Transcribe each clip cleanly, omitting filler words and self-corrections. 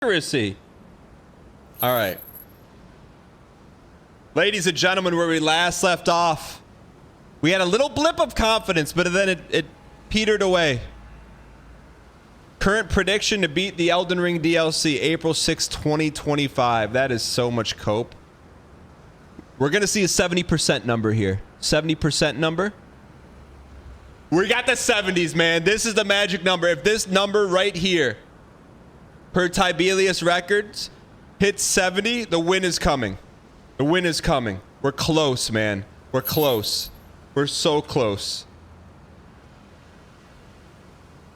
accuracy. All right. Ladies and gentlemen, where we last left off, we had a little blip of confidence, but then it petered away. Current prediction to beat the Elden Ring DLC, April 6, 2025. That is so much cope. We're going to see a 70% number here. 70% number. We got the 70s, man. This is the magic number. If this number right here, per Tibelius records, hits 70, the win is coming. The win is coming. We're close, man. We're close. We're so close.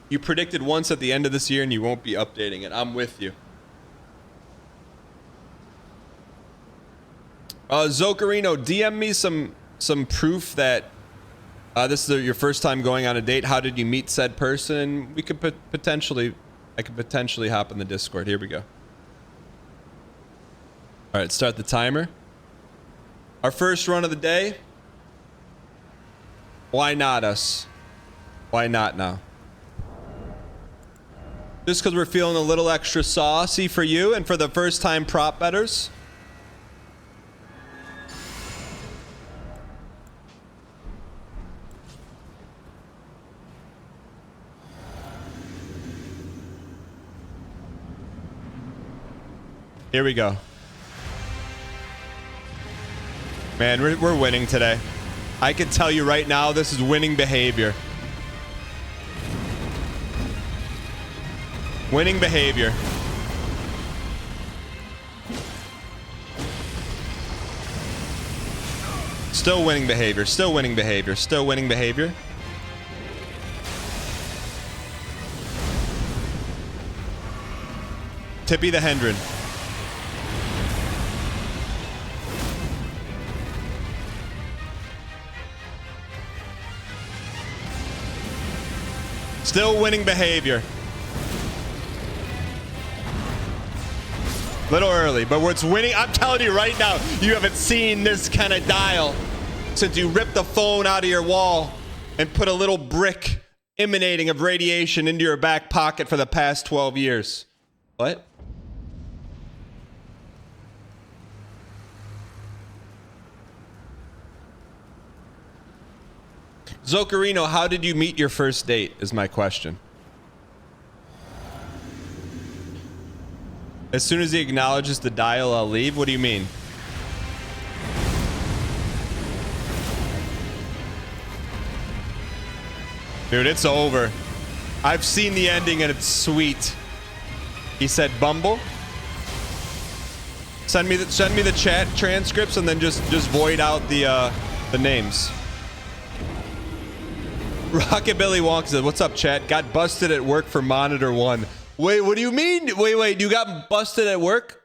You predicted once at the end of this year and you won't be updating it. I'm with you. Zocarino, DM me some proof that this is your first time going on a date. How did you meet said person? We could potentially, I could potentially hop in the Discord. Here we go. All right, start the timer. Our first run of the day. Why not us? Why not now? Just because we're feeling a little extra saucy for you and for the first time prop bettors. Here we go. Man, we're winning today. I can tell you right now, this is winning behavior. Winning behavior. Still winning behavior. Still winning behavior. Still winning behavior. Tippy the Hendren. Still winning behavior. Little early, but it's winning. I'm telling you right now, you haven't seen this kind of dial since you ripped the phone out of your wall and put a little brick emanating of radiation into your back pocket for the past 12 years. What? Zocarino, how did you meet your first date is my question. As soon as he acknowledges the dial, I'll leave. What do you mean? Dude, it's over. I've seen the ending and it's sweet. He said Bumble. Send me the chat transcripts and then just void out the names. Rockabilly Wonka said, "What's up, chat? Got busted at work for Monitor 1. Wait, what do you mean? Wait, you got busted at work?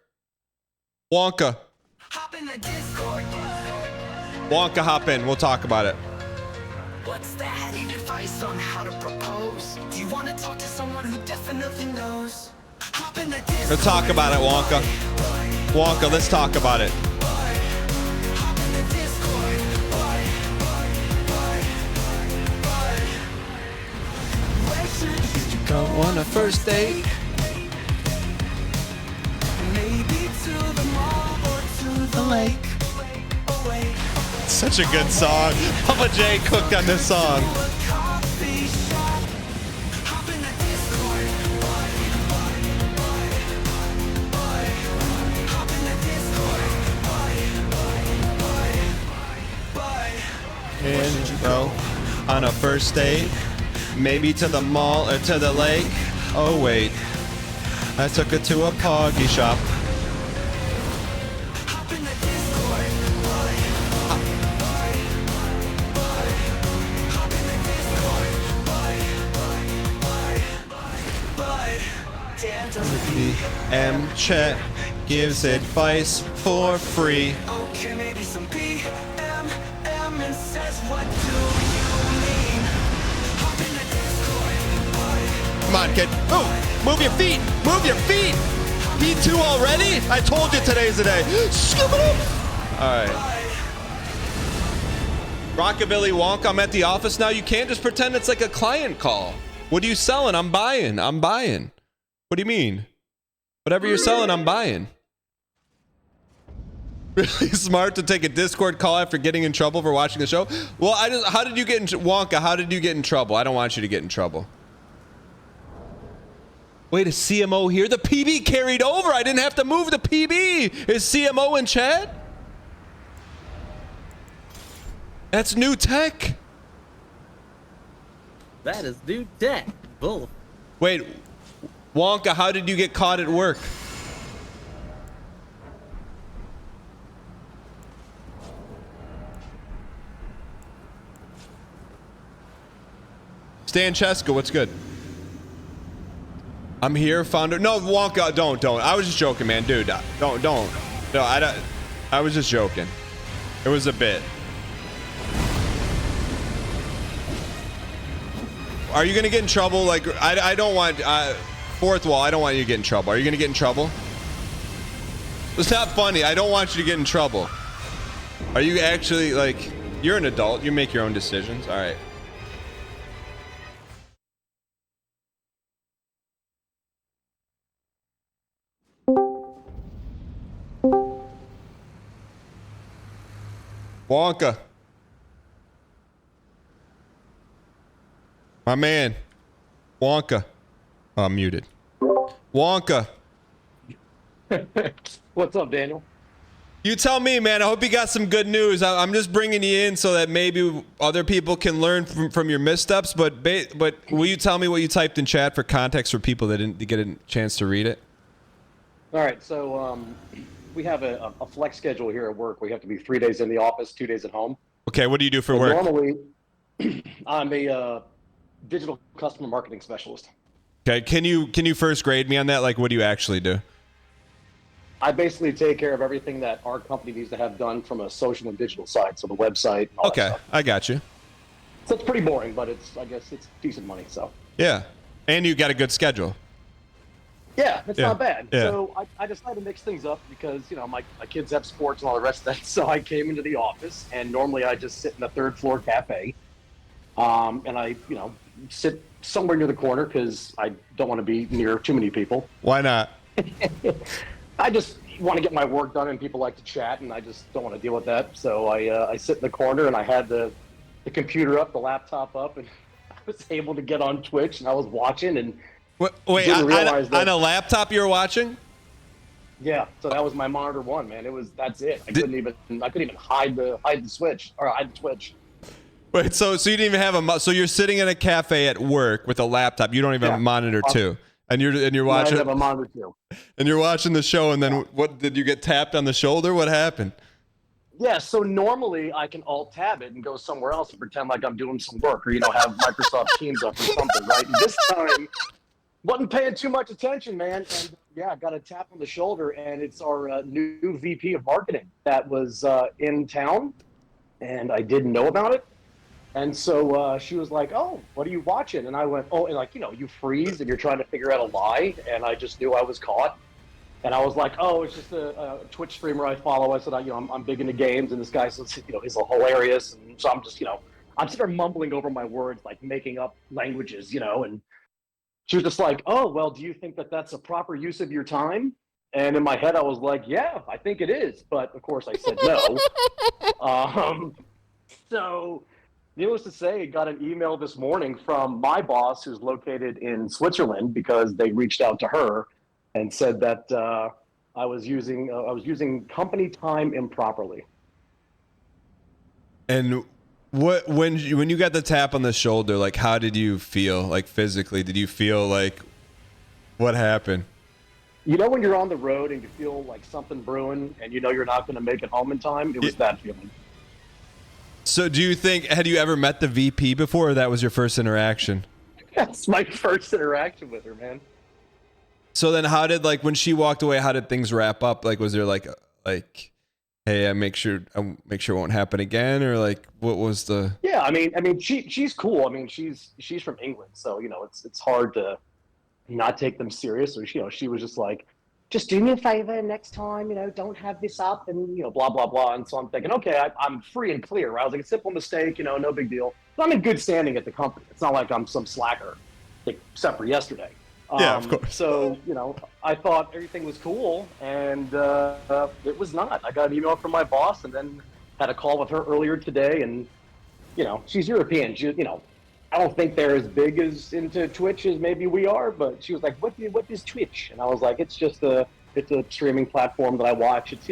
Wonka. Hop in the Discord. Wonka, hop in. We'll talk about it. What's that? Need advice on how to propose? Do you want to talk to someone who definitely knows? Hop in the Discord. Let's talk about it, Wonka. Wonka, let's talk about it. Hop in the Discord. Go on a first date. Maybe to the mall or to the lake. Such a good song. Papa J cooked on this song. And you go on a first date. Maybe to the mall or to the lake. Oh wait, I took her to a poggy shop. M Chat gives advice for free. Okay, maybe some PMM and says what do you mean? Come on, kid. Oh, move your feet. Move your feet. P2 already? I told you today's the day. Scoop it up. All right. Rockabilly Wonk, I'm at the office now. You can't just pretend it's like a client call. What are you selling? I'm buying. What do you mean? Whatever you're selling, I'm buying. Really smart to take a Discord call after getting in trouble for watching the show. Well, how did you get in Wonka? How did you get in trouble? I don't want you to get in trouble. Wait, a CMO here? The PB carried over. I didn't have to move the PB. Is CMO in chat? That's new tech. That is new tech. Bull. Wait, Wonka, how did you get caught at work? Stan Cheska, what's good? I'm here, founder. No, Wonka, don't. I was just joking, man, dude. Don't. No, I was just joking. It was a bit. Are you gonna get in trouble? Like, I don't want. Fourth wall. I don't want you to get in trouble. Are you gonna get in trouble? It's not funny. I don't want you to get in trouble. Are you actually like? You're an adult. You make your own decisions. All right. Wonka. My man. Wonka. Oh, I'm muted. Wonka. What's up, Daniel? You tell me, man. I hope you got some good news. I'm just bringing you in so that maybe other people can learn from your missteps. But will you tell me what you typed in chat for context for people that didn't get a chance to read it? All right, so we have a flex schedule here at work. We have to be 3 days in the office, 2 days at home. Okay, what do you do for work? Normally, I'm a digital customer marketing specialist. Okay, can you first grade me on that? Like, what do you actually do? I basically take care of everything that our company needs to have done from a social and digital side, so the website. And all Okay, that stuff. I got you. So it's pretty boring, but I guess it's decent money. So Yeah, and you got a good schedule. yeah, it's not bad. Yeah. So I decided to mix things up because my kids have sports and all the rest of that. So I came into the office, and normally I just sit in the third floor cafe, and I sit somewhere near the corner because I don't want to be near too many people. Why not? I just want to get my work done, and people like to chat, and I just don't want to deal with that. So I sit in the corner, and I had the computer up, the laptop up, and I was able to get on Twitch, and I was watching, and wait, on a laptop you were watching? Yeah, so that was my monitor one, man. That's it. I couldn't even hide the switch or hide the Twitch. Wait, so you didn't even have so you're sitting in a cafe at work with a laptop. You don't even have a monitor too. And you're watching. I have a monitor too. And you're watching the show, and then what? Did you get tapped on the shoulder? What happened? Yeah, so normally I can alt tab it and go somewhere else and pretend like I'm doing some work, or have Microsoft Teams up or something, right? And this time, wasn't paying too much attention, man. And yeah, got a tap on the shoulder, and it's our new VP of marketing that was in town, and I didn't know about it. And so she was like, "Oh, what are you watching?" And I went, "Oh," and you freeze and you're trying to figure out a lie, and I just knew I was caught. And I was like, "Oh, it's just a Twitch streamer I follow." I said, "I'm big into games," and this guy says, he's hilarious, and so I'm just, I'm sitting there mumbling over my words, like making up languages, and she was just like, "Oh, well, do you think that that's a proper use of your time?" And in my head, I was like, "Yeah, I think it is," but of course I said no. So. Needless to say, I got an email this morning from my boss, who's located in Switzerland, because they reached out to her and said that I was using company time improperly. And when you got the tap on the shoulder, like, how did you feel? Like, physically, did you feel like what happened? When you're on the road and you feel like something brewing, and you're not going to make it home in time. It was that feeling. So do you think, had you ever met the VP before, or that was your first interaction? That's my first interaction with her, man. So then how did, when she walked away, how did things wrap up? Like, was there like, hey, I make sure it won't happen again? Or what was the... Yeah, I mean, she's cool. I mean, she's from England. So, it's hard to not take them serious. So, she was just like, "Just do me a favor next time, don't have this up," and, blah, blah, blah. And so I'm thinking, okay, I'm free and clear. Right? I was like, a simple mistake, no big deal. But I'm in good standing at the company. It's not like I'm some slacker, except for yesterday. Yeah, of course. So, I thought everything was cool, and it was not. I got an email from my boss, and then had a call with her earlier today, and, she's European. I don't think they're as big as into Twitch as maybe we are, but she was like, what is Twitch? And I was like, it's a streaming platform that I watch. It's,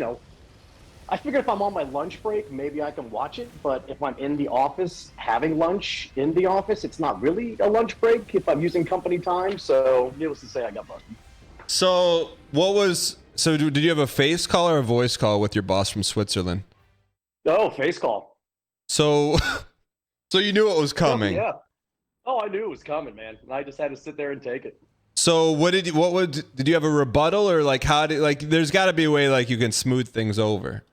I figured if I'm on my lunch break, maybe I can watch it. But if I'm in the office having lunch in the office, it's not really a lunch break if I'm using company time. So needless to say, I got busted. So did you have a face call or a voice call with your boss from Switzerland? Oh, face call. So you knew it was coming. Yeah. Oh, I knew it was coming, man. And I just had to sit there and take it. So did you have a rebuttal, or there's got to be a way you can smooth things over?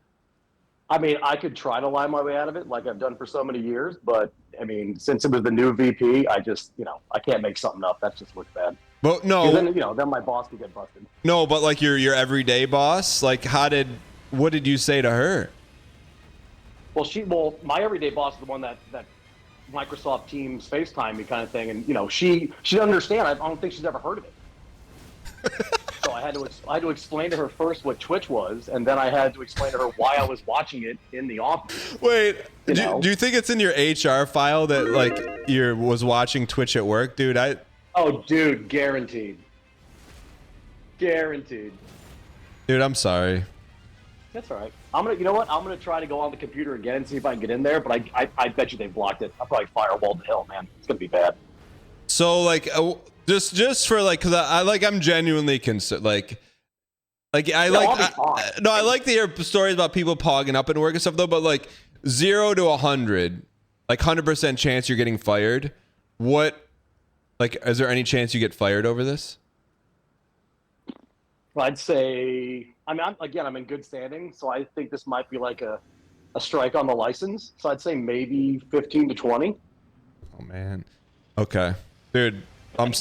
I mean, I could try to lie my way out of it like I've done for so many years, but I mean, since it was the new VP, I just, I can't make something up. That just looks bad. But no, then my boss could get busted. No, but your everyday boss, what did you say to her? Well, my everyday boss is the one that Microsoft Teams FaceTime me kind of thing, and she didn't understand. I don't think she's ever heard of it. So I had to explain to her first what Twitch was, and then I had to explain to her why I was watching it in the office. Wait, do you think it's in your HR file that you was watching Twitch at work, dude? Oh, dude, guaranteed. Dude, I'm sorry. That's all right. I'm gonna try to go on the computer again and see if I can get in there, but I bet you they blocked it. I'll probably firewall the hell, man. It's gonna be bad. So just for because I'm genuinely concerned. I like to hear stories about people pogging up and work and stuff though, but 0 to 100, 100% chance you're getting fired. What, is there any chance you get fired over this? Well, I'd say, I'm in good standing, so I think this might be a strike on the license. So I'd say maybe 15 to 20. Oh man. Okay, dude. I mean,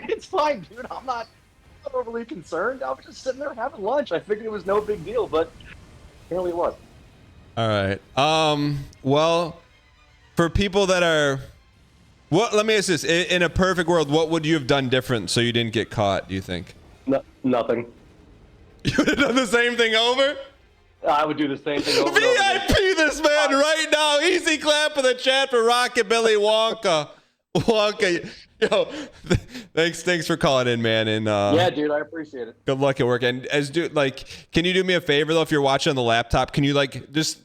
it's fine, dude. I'm not overly concerned. I was just sitting there having lunch. I figured it was no big deal, but apparently it was. All right. Well, for people that are, let me ask this: in a perfect world, what would you have done different so you didn't get caught? Do you think? No, nothing. You would have done the same thing over? I would do the same thing over. VIP this man right now. Easy clap in the chat for Rockabilly Wonka. Yo, thanks for calling in, man. And yeah, dude, I appreciate it. Good luck at work. And can you do me a favor though? If you're watching on the laptop, can you just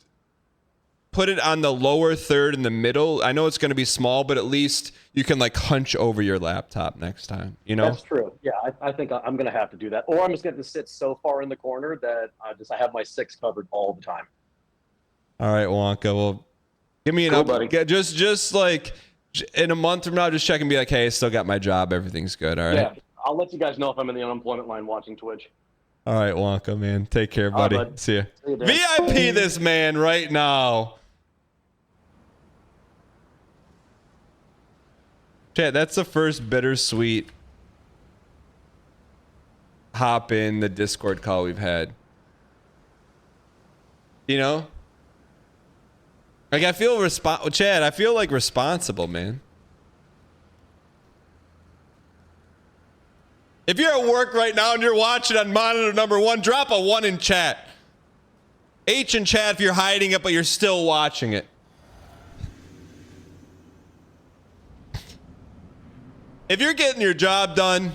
put it on the lower third in the middle? I know it's going to be small, but at least you can hunch over your laptop next time. That's true. Yeah, I think I'm going to have to do that, or I'm just going to sit so far in the corner that I have my 6 covered all the time. All right, Wonka. Well, give me an update. Just in a month from now, just check and be like, hey, I still got my job. Everything's good. All right. Yeah, I'll let you guys know if I'm in the unemployment line watching Twitch. All right, Wonka, man. Take care, buddy. Right, See ya. See you, VIP this man right now. Chat, that's the first bittersweet hop in the Discord call we've had. I feel Chad, I feel responsible, man. If you're at work right now and you're watching on monitor number 1, drop a 1 in chat. H in chat if you're hiding it, but you're still watching it. If you're getting your job done,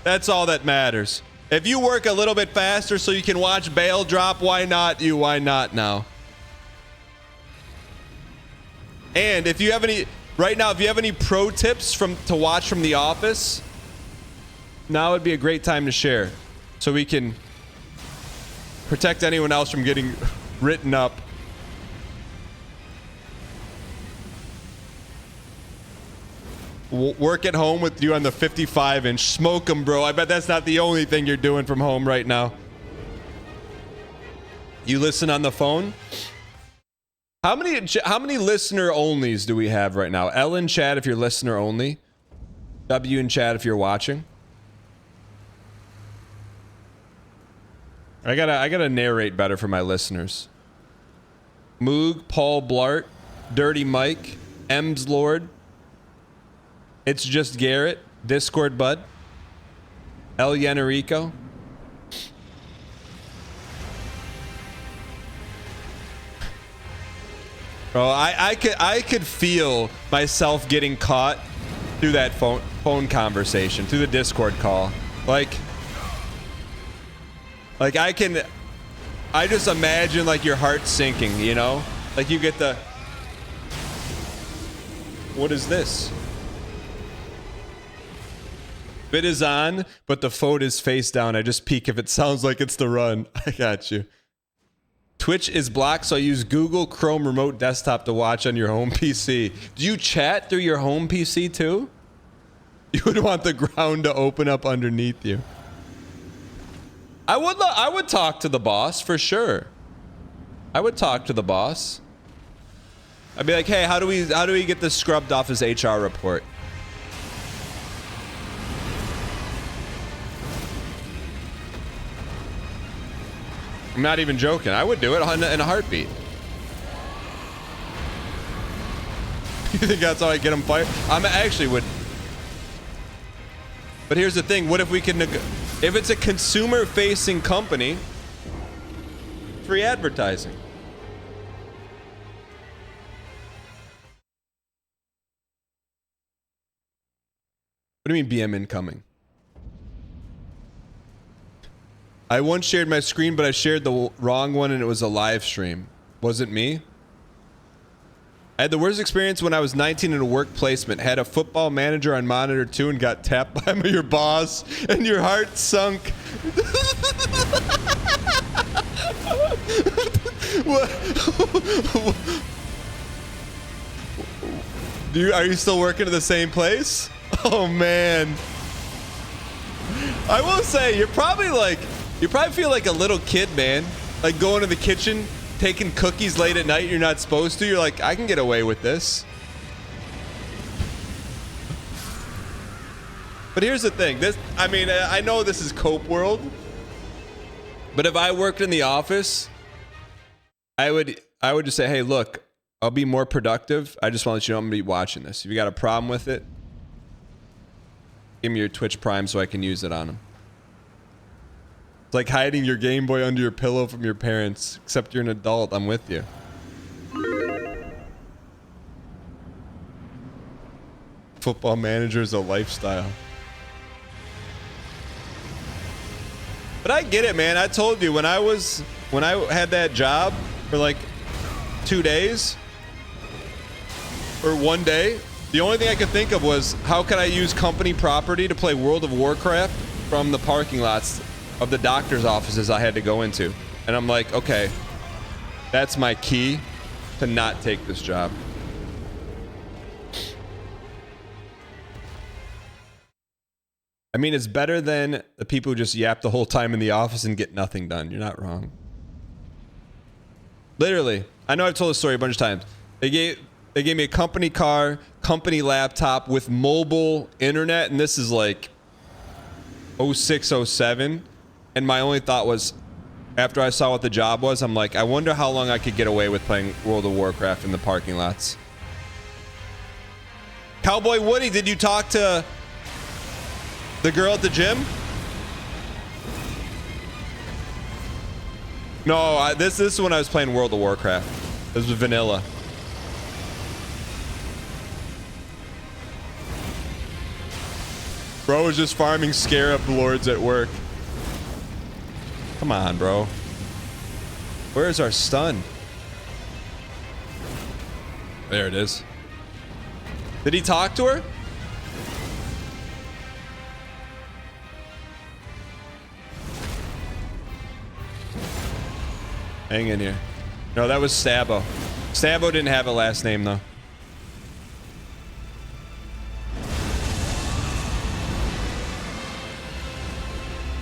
that's all that matters. If you work a little bit faster so you can watch Bayle drop, why not you? Why not now? And if you have any pro tips to watch from The Office, now would be a great time to share so we can protect anyone else from getting written up. Work at home with you on the 55-inch. Smoke them, bro. I bet that's not the only thing you're doing from home right now. You listen on the phone? How many listener onlys do we have right now? L in chat if you're listener only. W in chat if you're watching. I gotta narrate better for my listeners. Moog, Paul Blart, Dirty Mike, Ems Lord. It's just Garrett, Discord Bud. El Yenerico. Bro, I could feel myself getting caught through that phone conversation, through the Discord call. Like I just imagine like your heart sinking, you know? Like you get the, what is this? Vid is on, but the phone is face down. I just peek if it sounds like it's the run. I got you. Twitch is blocked, so I use Google Chrome remote desktop to watch on your home PC. Do you chat through your home PC too? You would want the ground to open up underneath you. I would talk to the boss for sure. I would talk to the boss. I'd be like, hey, how do we get this scrubbed off his HR report? I'm not even joking. I would do it in a heartbeat. You think that's how I get him fired? I actually would. But here's the thing. What if we can, if it's a consumer-facing company, free advertising. What do you mean BM incoming? I once shared my screen, but I shared the wrong one and it was a live stream. Was it me? I had the worst experience when I was 19 in a work placement. Had a football manager on monitor 2 and got tapped by your boss and your heart sunk. Are you still working at the same place? Oh man. I will say you probably feel like a little kid, man. Like going to the kitchen, taking cookies late at night you're not supposed to. You're like, I can get away with this. But here's the thing. I know this is Cope World. But if I worked in the office, I would just say, hey, look, I'll be more productive. I just want to let you know I'm going to be watching this. If you got a problem with it, give me your Twitch Prime so I can use it on them. It's like hiding your Game Boy under your pillow from your parents. Except you're an adult. I'm with you. Football manager is a lifestyle. But I get it, man. I told you when I had that job for like 2 days or 1 day, the only thing I could think of was how could I use company property to play World of Warcraft from the parking lots of the doctor's offices I had to go into. And I'm like, okay, that's my key to not take this job. I mean, it's better than the people who just yap the whole time in the office and get nothing done. You're not wrong. Literally, I know I've told this story a bunch of times. They gave me a company car, company laptop with mobile internet, and this is like 06, 07. And my only thought was, after I saw what the job was, I'm like, I wonder how long I could get away with playing World of Warcraft in the parking lots. Cowboy Woody, did you talk to the girl at the gym? No, this is when I was playing World of Warcraft. This was vanilla. Bro was just farming Scarab Lords at work. Come on, bro. Where is our stun? There it is. Did he talk to her? Hang in here. No, that was Sabo. Sabo didn't have a last name though.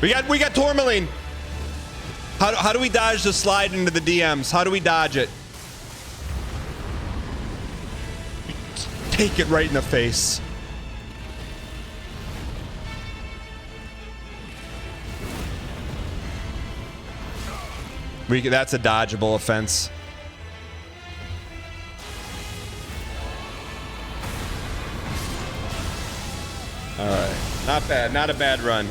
We got Tourmaline. How do we dodge the slide into the DMs? How do we dodge it? Take it right in the face. That's a dodgeable offense. All right. Not bad. Not a bad run.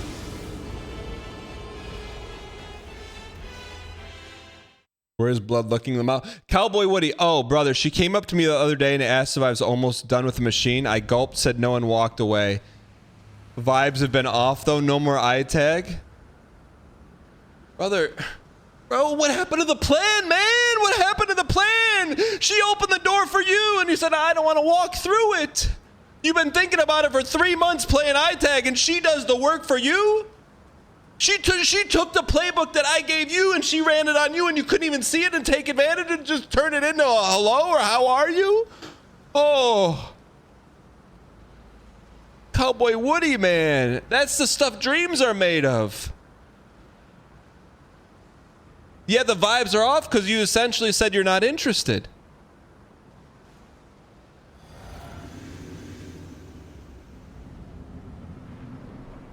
Where's blood looking them out? Cowboy Woody. Oh, brother, she came up to me the other day and asked if I was almost done with the machine. I gulped, said no, and walked away. Vibes have been off, though. No more eye tag. Brother, bro, what happened to the plan, man? What happened to the plan? She opened the door for you, and you said, I don't want to walk through it. You've been thinking about it for 3 months playing eye tag, and she does the work for you? She took the playbook that I gave you and she ran it on you and you couldn't even see it and take advantage and just turn it into a hello or how are you? Oh. Cowboy Woody, man. That's the stuff dreams are made of. Yeah, the vibes are off because you essentially said you're not interested.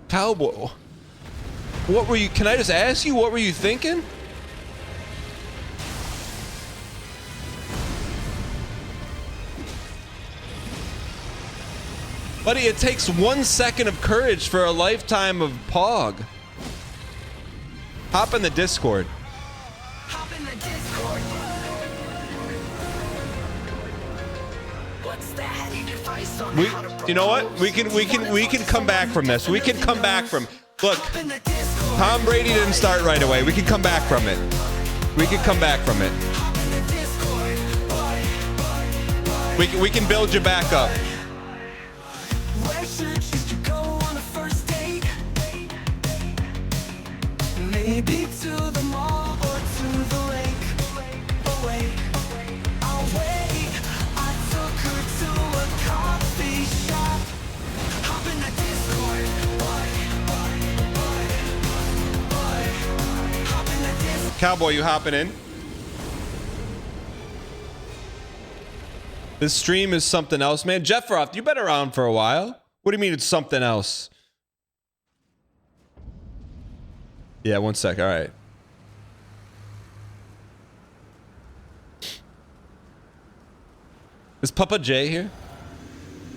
Cowboy. What were you, can I just ask you, what were you thinking? Buddy, it takes 1 second of courage for a lifetime of Pog. Hop in the Discord. Hop in the Discord. What's that? Advice on how to You know what? We can come back from this. We can come back from. Look, Tom Brady didn't start right away. We can come back from it. We can come back from it. We can build you back up. Where should you go on a first date? Maybe to the mall or to the lake. Away, away. I took her to a coffee shop. Hop in the Discord. Hop in the Discord. Cowboy, you hopping in? This stream is something else, man. Jeff Roth, you've been around for a while. What do you mean it's something else? Yeah, 1 sec. All right. Is Papa J here?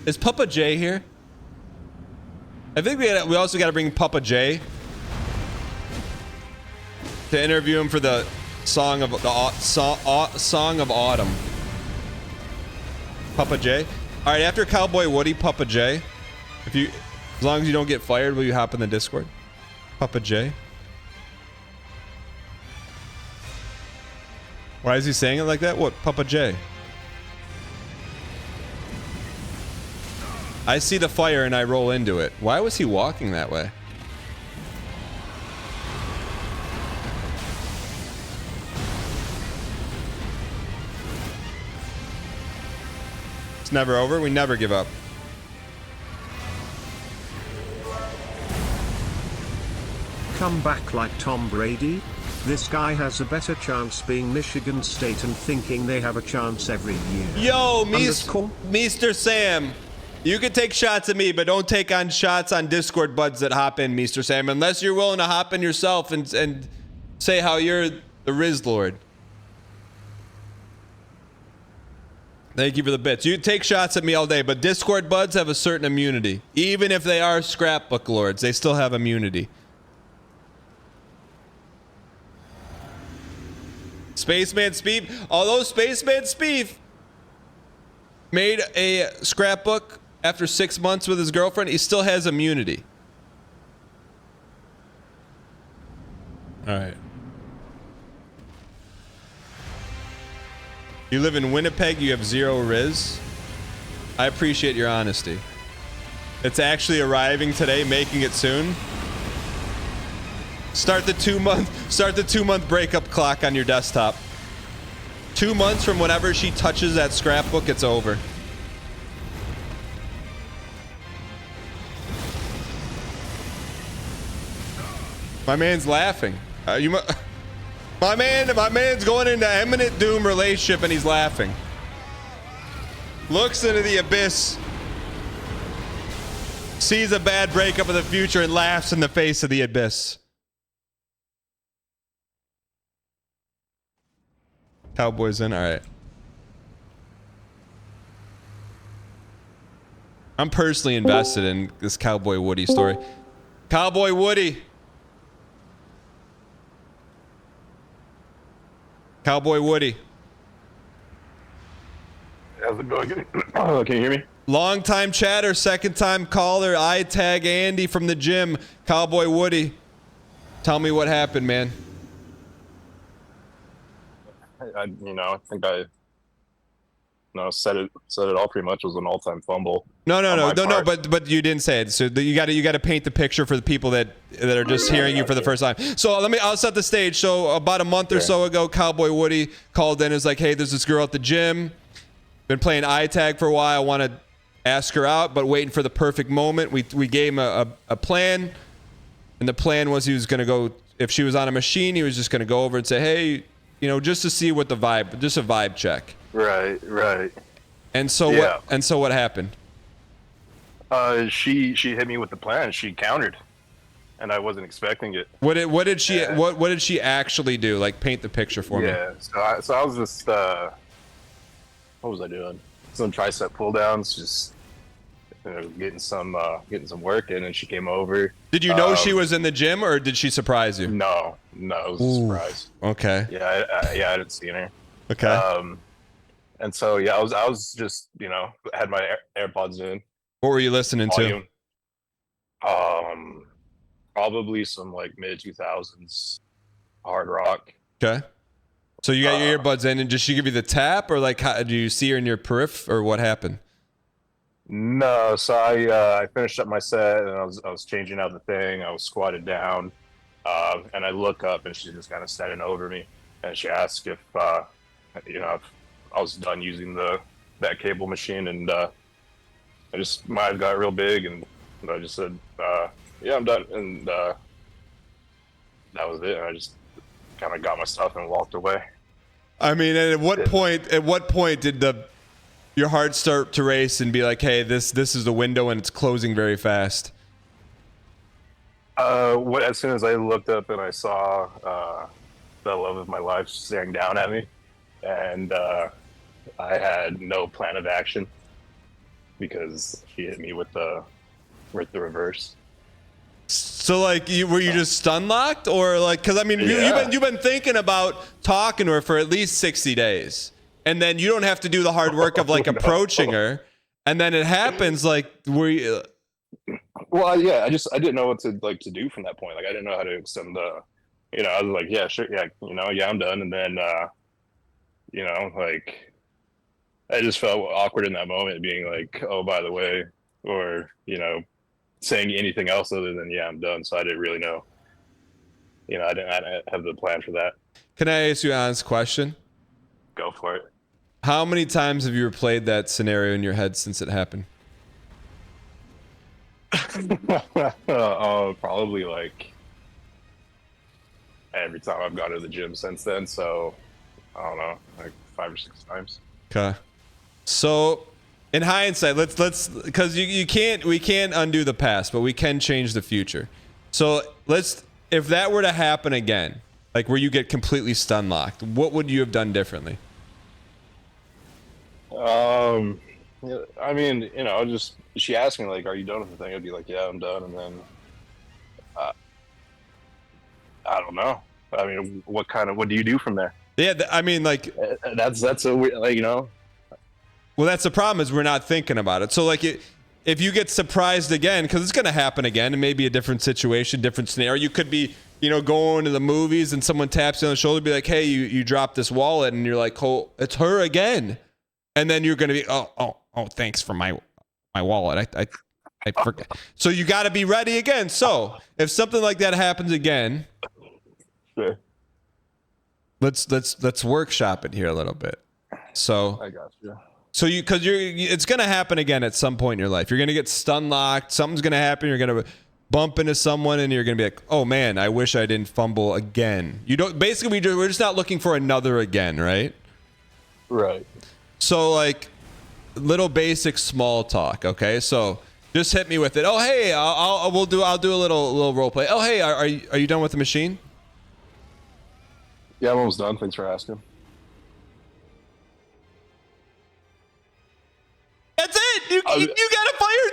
Is Papa J here? I think we also got to bring Papa J to interview him for the song of Song of Autumn. Papa J. All right, after Cowboy Woody, Papa J. As long as you don't get fired, will you hop in the Discord? Papa J. Why is he saying it like that? What? Papa J. I see the fire and I roll into it. Why was he walking that way? It's never over. We never give up. Come back like Tom Brady? This guy has a better chance being Michigan State and thinking they have a chance every year. Yo, Meester Sam. You can take shots at me, but don't take on shots on Discord buds that hop in, Meester Sam, unless you're willing to hop in yourself and say how you're the Riz Lord. Thank you for the bits. You take shots at me all day, but Discord buds have a certain immunity. Even if they are scrapbook lords, they still have immunity. Spaceman Speed. Although Spaceman Speed made a scrapbook after 6 months with his girlfriend, he still has immunity. All right. You live in Winnipeg, you have 0 Riz. I appreciate your honesty. It's actually arriving today, making it soon. Start the 2-month breakup clock on your desktop. 2 months from whenever she touches that scrapbook, it's over. My man's laughing. My man's going into imminent doom relationship and he's laughing. Looks into the abyss. Sees a bad breakup of the future and laughs in the face of the abyss. Cowboys in, all right. I'm personally invested in this Cowboy Woody story. Cowboy Woody. Cowboy Woody. How's it going? Can you hear me? Long time chatter, second time caller. I tag Andy from the gym. Cowboy Woody. Tell me what happened, man. I think I said it all pretty much. It was an all-time fumble. No, but you didn't say it. So you got to paint the picture for the people that are just hearing you for the first time. So I'll set the stage. So about a month or so ago, Cowboy Woody called in and was like, "Hey, there's this girl at the gym. Been playing eye tag for a while. I want to ask her out, but waiting for the perfect moment." We gave him a plan, and the plan was he was going to go, if she was on a machine, he was just going to go over and say, "Hey, just to see what the vibe, just a vibe check." Right. And so what happened? She hit me with the plan. She countered, and I wasn't expecting it. What did she actually do? Like, paint the picture for me. Yeah. So I was just what was I doing? Some tricep pull downs, just getting some work in, and she came over. Did you know she was in the gym, or did she surprise you? No, it was a surprise. Okay. Yeah, I didn't see her. Okay. And so I was just had my AirPods in. What were you listening to? Probably some like mid 2000s hard rock. Okay. So you got your earbuds in, and did she give you the tap, or like, how, do you see her in your periph, or what happened? No, so I finished up my set, and I was changing out the thing. I was squatted down, and I look up, and she's just kind of standing over me, and she asked if if I was done using that cable machine, and my eyes got real big, and I just said, "Yeah, I'm done," and that was it. And I just kind of got my stuff and walked away. I mean, and at what point did your heart start to race and be like, "Hey, this is the window, and it's closing very fast"? As soon as I looked up and I saw the love of my life staring down at me, and I had no plan of action because she hit me with the reverse. So like, were you just stun locked, or like, because I mean, you've been thinking about talking to her for at least 60 days, and then you don't have to do the hard work of like approaching her, and then it happens. Like, were you? Well, yeah, I didn't know what to do from that point. Like, I didn't know how to extend the, I was like, yeah, sure, yeah, I'm done, and then like, I just felt awkward in that moment, being like, "Oh, by the way," or saying anything else other than, "Yeah, I'm done." So I didn't really know. I didn't have the plan for that. Can I ask you an honest question? Go for it. How many times have you replayed that scenario in your head since it happened? Probably like every time I've gone to the gym since then. So I don't know, like 5 or 6 times. Okay. So in hindsight, let's because we can't undo the past, but we can change the future. So if that were to happen again, like where you get completely stun locked, what would you have done differently? I mean, just she asked me like, "Are you done with the thing?" I'd be like, "Yeah, I'm done." And then I don't know. I mean, what do you do from there? Yeah, I mean, like that's a weird, like, Well, that's the problem, is we're not thinking about it. So like, if you get surprised again, because it's going to happen again, and maybe a different situation, different scenario. You could be, going to the movies and someone taps you on the shoulder, be like, "Hey, you dropped this wallet," and you're like, "Oh, it's her again," and then you're going to be, "Oh, thanks for my wallet. I forget." So you got to be ready again. So if something like that happens again, sure. Let's workshop it here a little bit. So I got you. So it's going to happen again at some point in your life. You're going to get stun locked. Something's going to happen. You're going to bump into someone, and you're going to be like, "Oh man, I wish I didn't fumble again." Basically, we're just not looking for another again, right? Right. So like, little basic small talk. Okay. So just hit me with it. "Oh, hey, I'll do a little role play. Oh, hey, are you done with the machine?" Yeah, I'm almost done. Thanks for asking. That's it. You gotta fire.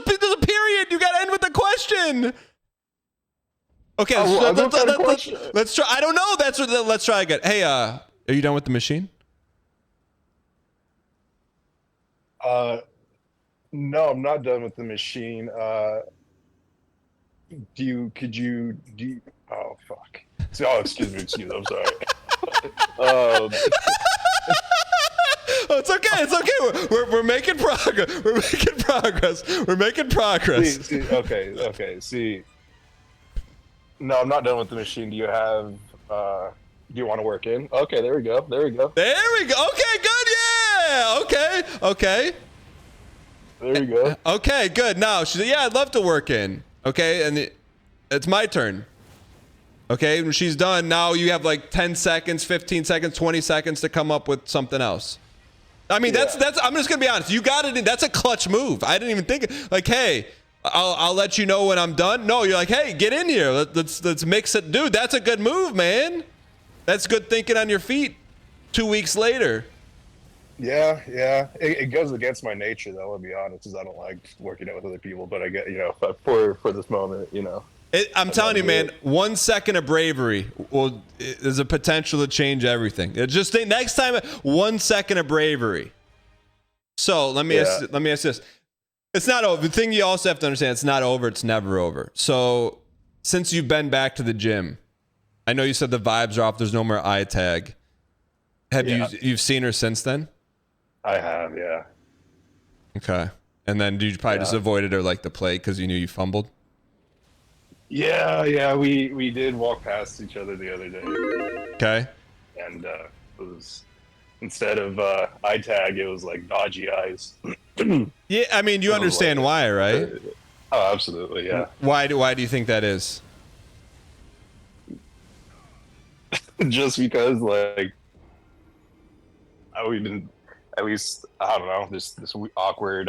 There's a period. You gotta end with a question. Okay, let's try. let's try. I don't know. Let's try again. "Hey, Are you done with the machine? No, I'm not done with the machine. Oh, fuck. Excuse me. I'm sorry. Oh, it's okay. It's okay. We're making progress. We're making progress. See. No, I'm not done with the machine. Do you want to work in? Okay, there we go. Okay, good. Yeah. Okay. There we go. Okay, good. Now she's like, yeah, I'd love to work in. Okay, and it's my turn. Okay, when she's done, now you have like 10 seconds, 15 seconds, 20 seconds to come up with something else. I mean, that's. I'm just gonna be honest. You got it. That's a clutch move. I didn't even think like, hey, I'll let you know when I'm done. No, you're like, hey, get in here. Let's mix it, dude. That's a good move, man. That's good thinking on your feet. 2 weeks later. Yeah. It goes against my nature, though. I'll be honest, because I don't like working out with other people. But I get, for this moment, I'm telling you, man, 1 second of bravery there's a potential to change everything. Just think next time, 1 second of bravery. So let me ask this. It's not over. The thing you also have to understand, it's not over. It's never over. So since you've been back to the gym, I know you said the vibes are off. There's no more eye tag. You've seen her since then? I have, yeah. Okay. And then you probably just avoided her like the plague because you knew you fumbled? Yeah, we did walk past each other the other day. Okay. And it was, instead of eye tag, it was like dodgy eyes. Yeah, I mean, you understand why, right? Oh, absolutely, yeah. Why do you think that is? Just because, like, we've been, at least, I don't know, this awkward.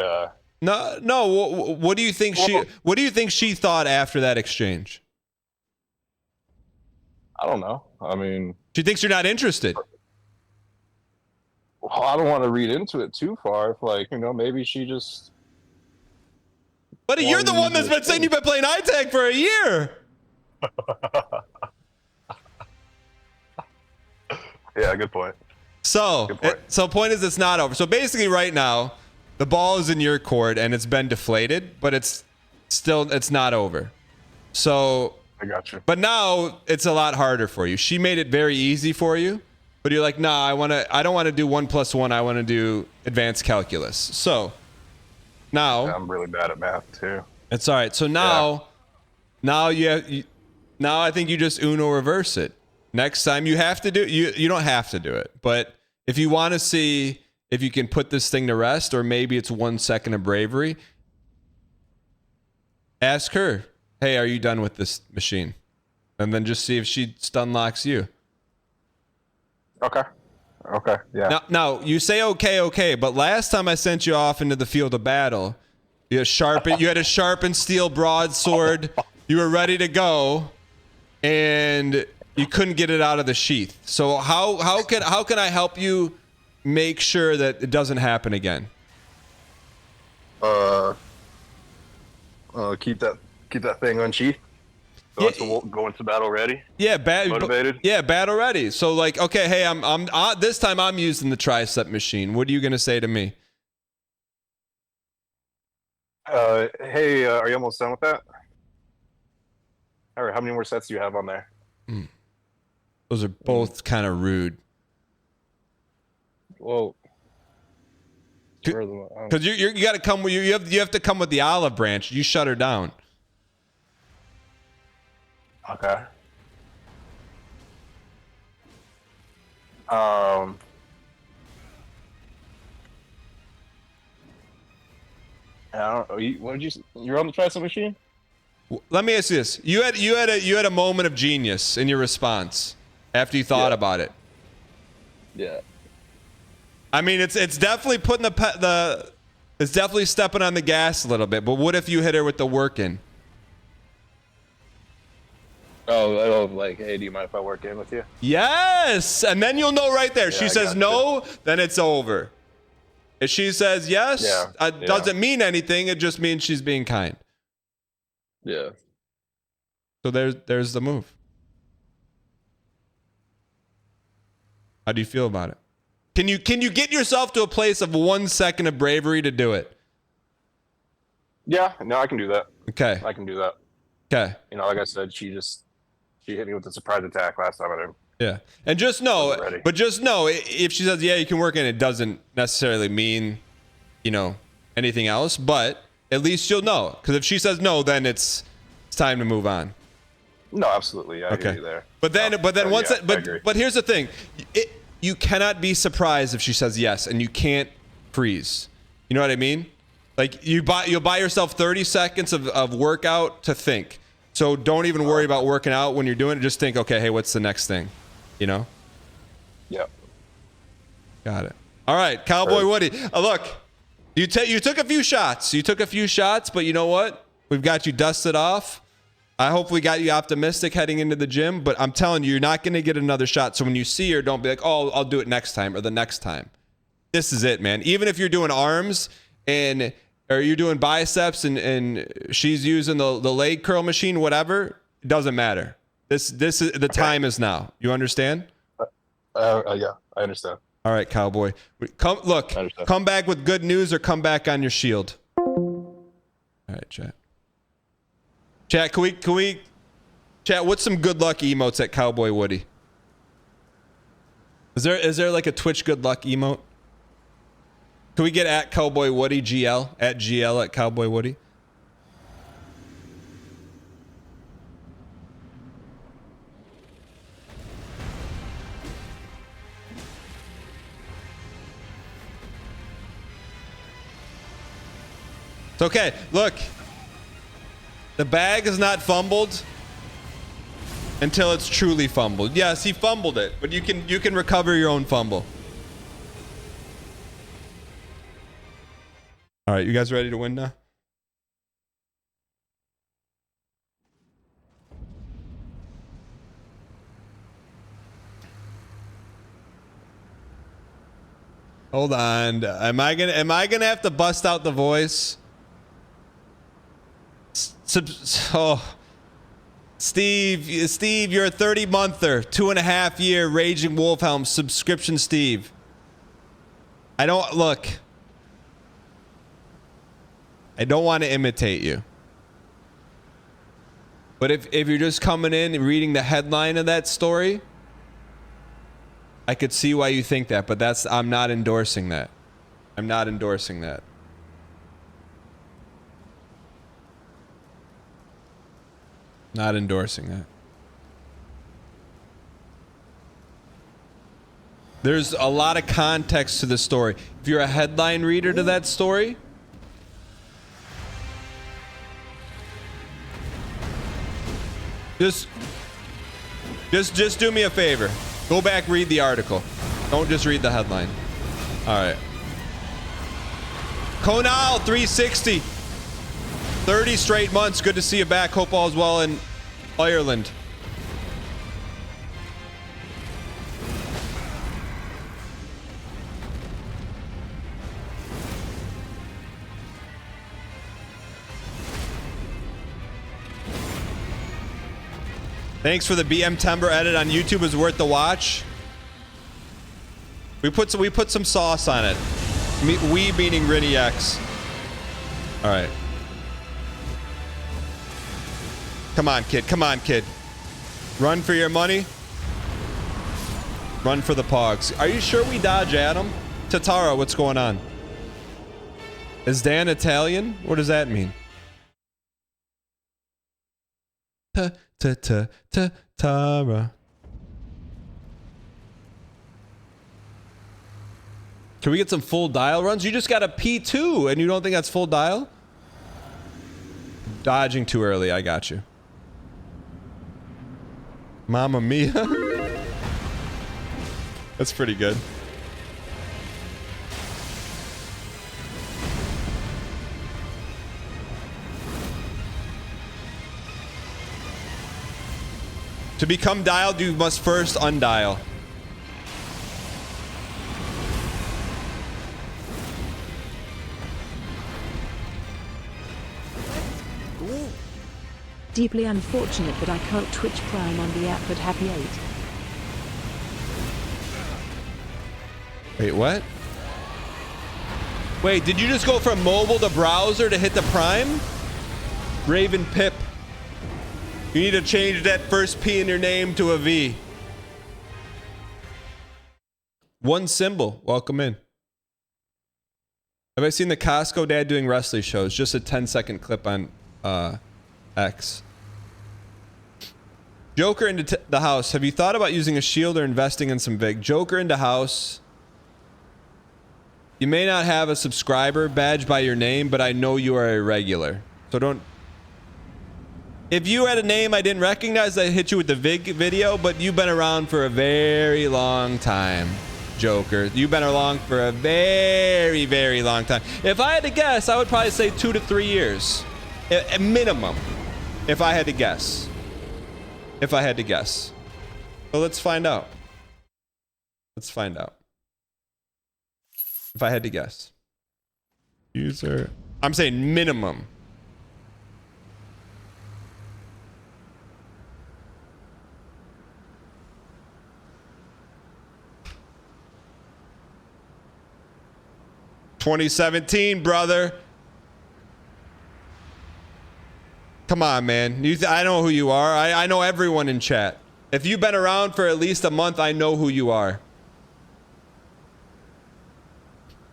No. What do you think What do you think she thought after that exchange? I don't know. I mean, She thinks you're not interested. well, I don't want to read into it too far. If, like, maybe she just. But you're the one that's been saying you've been playing eye tag for a year. Yeah, good point. So point is, it's not over. So basically, right now, the ball is in your court and it's been deflated, but it's not over. So I got you. But now it's a lot harder for you. She made it very easy for you, but you're like, nah, I don't want to do 1 + 1. I want to do advanced calculus. So now I'm really bad at math too. it's all right. So now I think you just Uno reverse it. Next time you have to do you don't have to do it, but if you want to see if you can put this thing to rest, or maybe it's 1 second of bravery, ask her, hey, are you done with this machine? And then just see if she stun locks you. Okay, yeah. Now you say okay, but last time I sent you off into the field of battle, you had a sharpened steel broadsword. You were ready to go, and you couldn't get it out of the sheath. So how can I help you make sure that it doesn't happen again? Keep that thing unsheathed. Go into battle ready. Yeah, motivated. Yeah, battle ready. So like, okay, hey, I'm this time I'm using the tricep machine. What are you gonna say to me? Hey, are you almost done with that? All right, how many more sets do you have on there? Those are both kind of rude. Well, because you got to come. You have to come with the olive branch. You shut her down. Okay. I don't know. What did you? You're on the tricep machine? Let me ask you this: you had a moment of genius in your response after you thought about it. Yeah. I mean, it's definitely putting it's definitely stepping on the gas a little bit. But what if you hit her with the work in? Oh, like, hey, do you mind if I work in with you? Yes, and then you'll know right there. Yeah, She says no, then it's over. If she says yes, it doesn't mean anything. It just means she's being kind. Yeah. So there's the move. How do you feel about it? Can you get yourself to a place of 1 second of bravery to do it? Yeah, no, I can do that. Okay. I can do that. Okay. You know, like I said, she hit me with a surprise attack last time. Yeah. And just know, ready. but just know if she says, yeah, you can work in, it doesn't necessarily mean, you know, anything else, but at least you'll know. Because if she says no, then it's time to move on. No, absolutely. I hear you there. But then once yeah, but here's the thing. You cannot be surprised if she says yes, and you can't freeze. You know what I mean? Like you'll buy yourself 30 seconds of workout to think. So don't even worry about working out when you're doing it. Just think, okay, hey, what's the next thing? You know? Yep. Got it. All right, Cowboy Woody. Look, you took a few shots. You took a few shots, but you know what? We've got you dusted off. I hope we got you optimistic heading into the gym, but I'm telling you, you're not going to get another shot. So when you see her, don't be like, oh, I'll do it next time or the next time. This is it, man. Even if you're doing arms or you're doing biceps and she's using the leg curl machine, whatever, it doesn't matter. This is the time is now. You understand? Yeah, I understand. All right, Cowboy. Come back with good news or come back on your shield. All right, chat. Chat, can we chat, what's some good luck emotes at Cowboy Woody? Is there like a Twitch good luck emote? Can we get at Cowboy Woody GL at Cowboy Woody? It's okay. Look. The bag is not fumbled until it's truly fumbled. Yes, he fumbled it, but you can recover your own fumble. All right, you guys ready to win now? Hold on. Am I gonna have to bust out the voice? Steve, you're a 30-monther, 2.5-year Raging Wolfhelm subscription, Steve. I don't want to imitate you. But if you're just coming in and reading the headline of that story, I could see why you think that, but I'm not endorsing that. I'm not endorsing that. Not endorsing that. There's a lot of context to the story. If you're a headline reader to that story, just do me a favor. Go back, read the article. Don't just read the headline. All right. Conal 360. 30 straight months. Good to see you back. Hope all's well in Ireland. Thanks for the BM Timber edit on YouTube. Is worth the watch. We put some sauce on it. We meaning Rinny X. All right. Come on, kid. Come on, kid. Run for your money. Run for the pogs. Are you sure we dodge Adam? Tatara, what's going on? Is Dan Italian? What does that mean? Tara. Can we get some full dial runs? You just got a P2 and you don't think that's full dial? Dodging too early. I got you. Mamma mia. That's pretty good. To become dialed, you must first undial. Deeply unfortunate that I can't Twitch Prime on the app, but happy 8. Wait, what? Wait, did you just go from mobile to browser to hit the prime? Raven Pip. You need to change that first P in your name to a V. One symbol. Welcome in. Have I seen the Costco dad doing wrestling shows? Just a 10-second clip on X. Joker into the house. Have you thought about using a shield or investing in some VIG? Joker into house. You may not have a subscriber badge by your name, but I know you are a regular. So don't... If you had a name I didn't recognize, I'd hit you with the VIG video, but you've been around for a very long time, Joker. You've been along for a very, very long time. If I had to guess, I would probably say 2 to 3 years. A minimum. If I had to guess. If I had to guess. So let's find out. Let's find out. If I had to guess. User. I'm saying minimum. $2017, brother. Come on, man. I know who you are. I know everyone in chat. If you've been around for at least a month, I know who you are.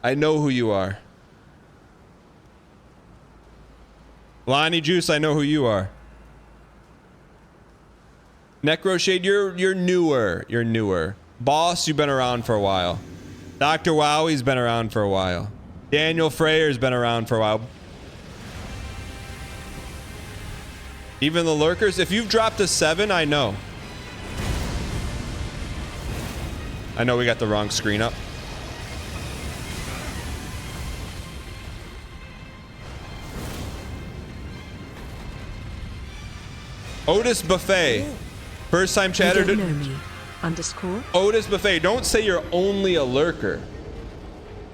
I know who you are. Lonnie Juice, I know who you are. Necroshade, you're newer. You're newer. Boss, you've been around for a while. Dr. Wowie's been around for a while. Daniel Freyer's been around for a while. Even the lurkers, if you've dropped a 7, I know. I know we got the wrong screen up. Otis Buffet. First time chatter. You don't know me. Underscore. Otis Buffet. Don't say you're only a lurker.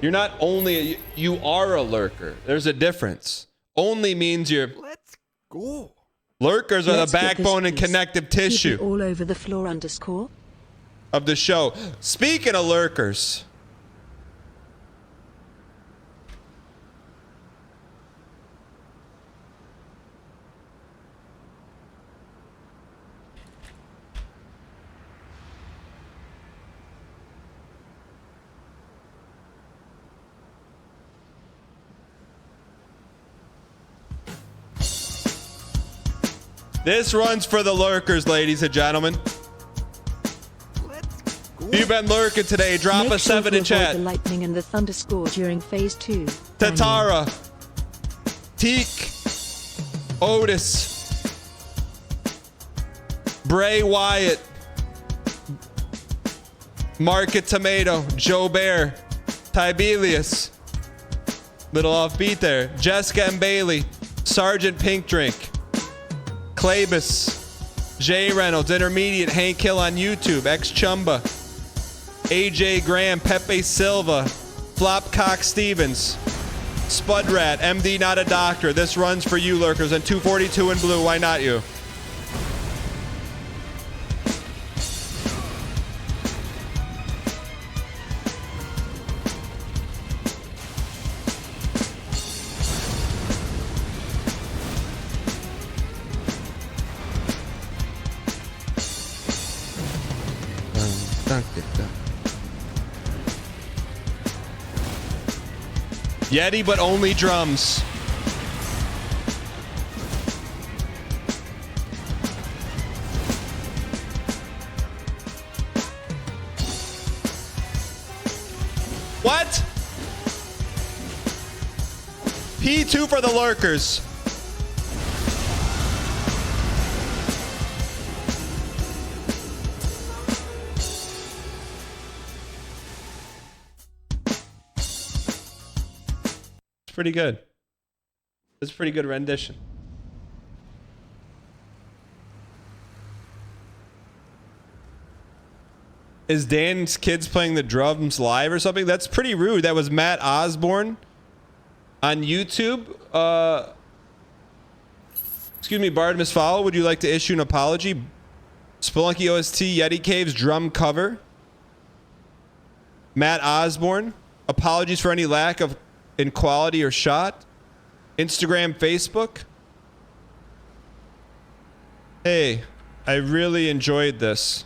You're not only you are a lurker. There's a difference. Only means you're. Let's go. Lurkers are the backbone and connective tissue. All over the floor underscore. Of the show. Speaking of lurkers. This runs for the lurkers, ladies and gentlemen. If you've been lurking today, drop a 7 in chat. The lightning and the thunderscore during phase 2. Tatara, Teak, Otis, Bray Wyatt, Market Tomato, Joe Bear, Tibelius, little offbeat there, Jessica and Bailey, Sergeant Pink Drink, Clabus, Jay Reynolds, Intermediate, Hank Hill on YouTube, X Chumba, AJ Graham, Pepe Silva, Flopcock Stevens, Spudrat, MD Not a Doctor. This runs for you lurkers, and 242 in blue. Why not you? Yeti, but only drums. What? P2 for the lurkers. Pretty good. It's a pretty good rendition. Is Dan's kids playing the drums live or something? That's pretty rude. That was Matt Osborne on YouTube. Excuse me, Bartimus Fowl. Would you like to issue an apology? Spelunky OST Yeti Caves drum cover. Matt Osborne, apologies for any lack of in quality or shot. Instagram, Facebook. Hey, I really enjoyed this.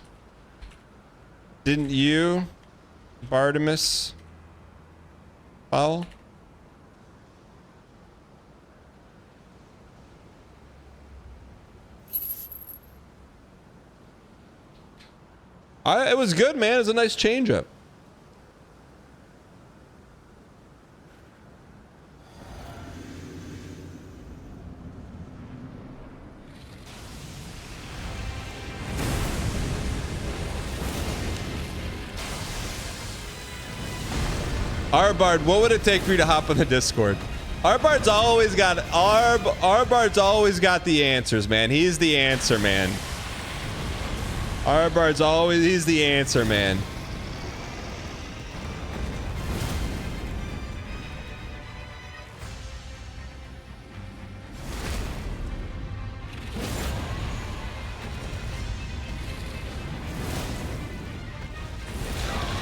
Didn't you, Bartimus Powell? It was good, man. It was a nice change-up. Arbard, what would it take for you to hop on the Discord? Arbard's always got Arbard's always got the answers, man. He's the answer, man. Arbard's always he's the answer, man.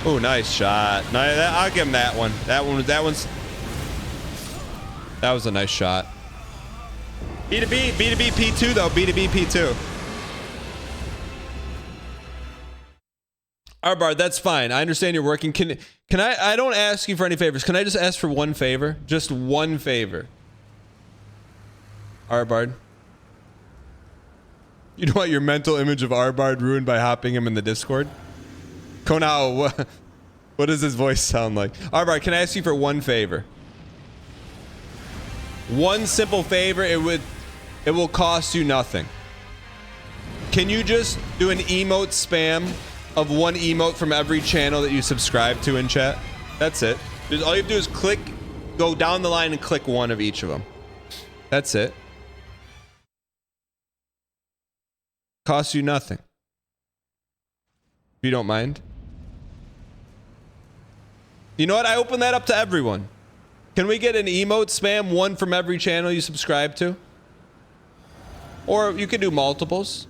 Oh, nice shot. I'll give him that one. That was a nice shot. B2B, B2B P2 though. B2B P2. Arbard, that's fine. I understand you're working. Can I don't ask you for any favors. Can I just ask for one favor? Just one favor. Arbard. You don't want your mental image of Arbard ruined by hopping him in the Discord? Konao, what does his voice sound like? Arbard, can I ask you for one favor? One simple favor. It will cost you nothing. Can you just do an emote spam of one emote from every channel that you subscribe to in chat? That's it. All you have to do is click, go down the line and click one of each of them. That's it. Costs you nothing. If you don't mind. You know what? I open that up to everyone. Can we get an emote spam, one from every channel you subscribe to? Or you can do multiples.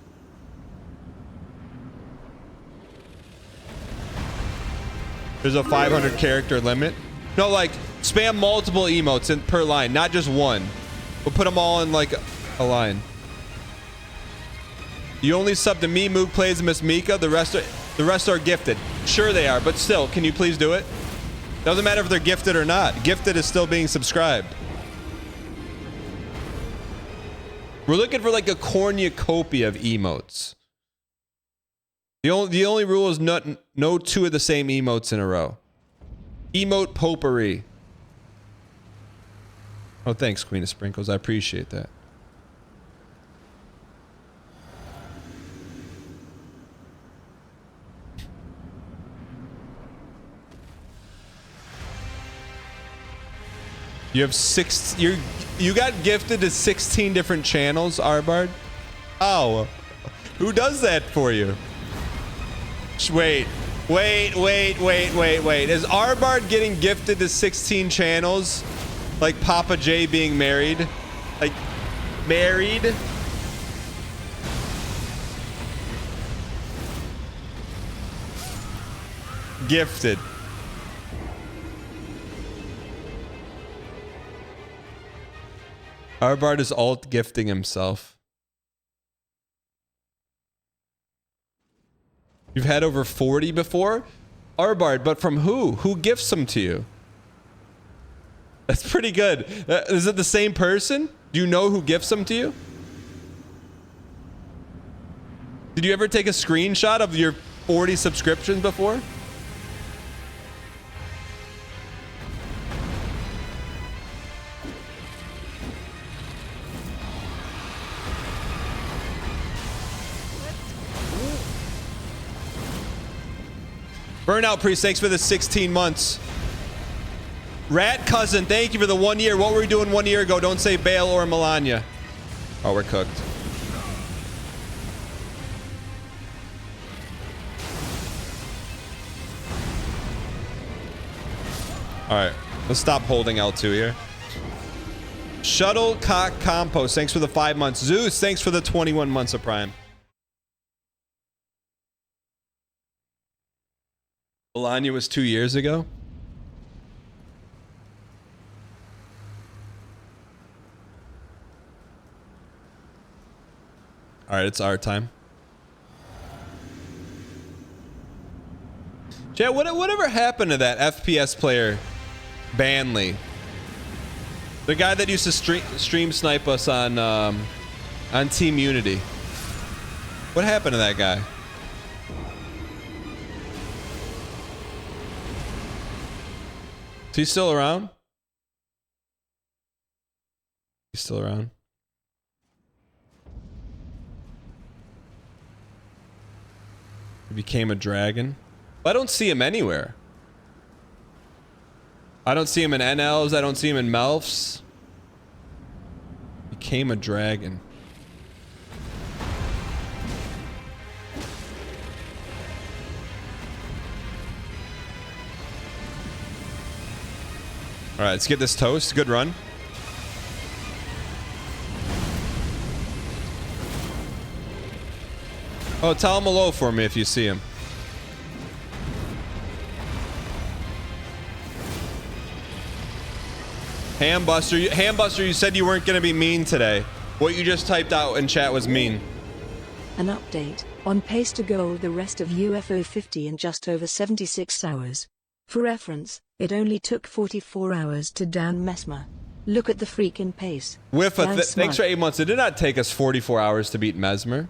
There's a 500 character limit. No, like spam multiple emotes per line, not just one. We'll put them all in like a line. You only sub to me, Moog Plays, and Miss Mika. The rest are gifted. Sure they are, but still, can you please do it? Doesn't matter if they're gifted or not. Gifted is still being subscribed. We're looking for like a cornucopia of emotes. The only rule is no two of the same emotes in a row. Emote potpourri. Oh, thanks, Queen of Sprinkles. I appreciate that. You have you got gifted to 16 different channels, Arbard? Oh, who does that for you? Wait. Is Arbard getting gifted to 16 channels? Like Papa J being married? Like, married? Gifted. Arbard is alt gifting himself. You've had over 40 before? Arbard, but from who? Who gifts them to you? That's pretty good. Is it the same person? Do you know who gifts them to you? Did you ever take a screenshot of your 40 subscriptions before? Burnout Priest, thanks for the 16 months. Rat Cousin, thank you for the 1 year. What were we doing 1 year ago? Don't say Bayle or Melania. Oh, we're cooked. All right, let's stop holding L2 here. Shuttlecock Compost, thanks for the 5 months. Zeus, thanks for the 21 months of Prime. Melania was 2 years ago. All right, it's our time. Chat, whatever happened to that FPS player, Banley? The guy that used to stream snipe us on Team Unity. What happened to that guy? Is he still around? He's still around. He became a dragon. I don't see him anywhere. I don't see him in NLs. I don't see him in Melfs. Became a dragon. All right, let's get this toast. Good run. Oh, tell him hello for me if you see him. Hambuster, you said you weren't going to be mean today. What you just typed out in chat was mean. An update, on pace to gold the rest of UFO 50 in just over 76 hours. For reference, it only took 44 hours to down Mesmer. Look at the freaking pace. Whiffa, thanks for 8 months. It did not take us 44 hours to beat Mesmer.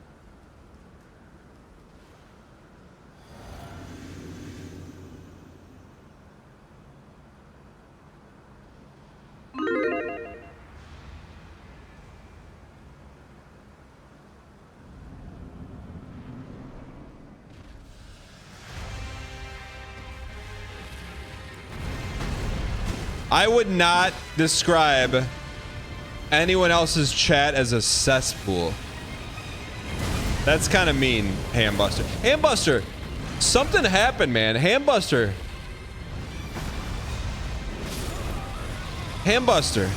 I would not describe anyone else's chat as a cesspool. That's kind of mean, Hambuster. Hambuster, something happened, man. Hambuster. Hambuster.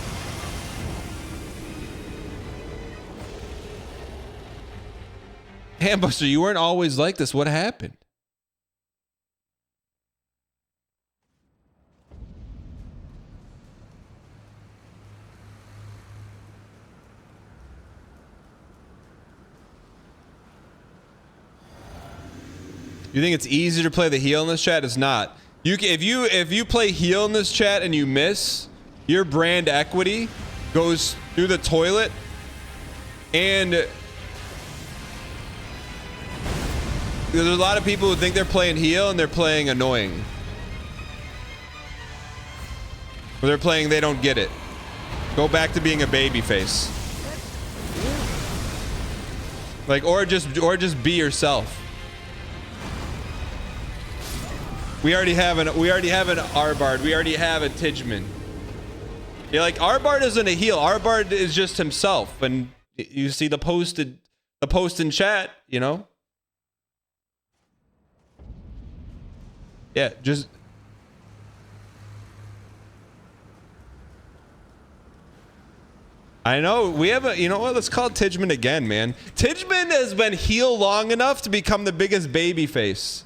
Hambuster, you weren't always like this. What happened? You think it's easier to play the heal in this chat? It's not. If you play heal in this chat and you miss, your brand equity goes through the toilet, and there's a lot of people who think they're playing heal and they're playing annoying. Or they're playing they don't get it. Go back to being a baby face. Like, or just be yourself. We already have an Arbard. We already have a Tidgeman. You're like, Arbard isn't a heal. Arbard is just himself. And you see the post in chat, you know? Yeah, just I know we have a, you know what? Let's call Tidgeman again, man. Tidgeman has been heel long enough to become the biggest baby face.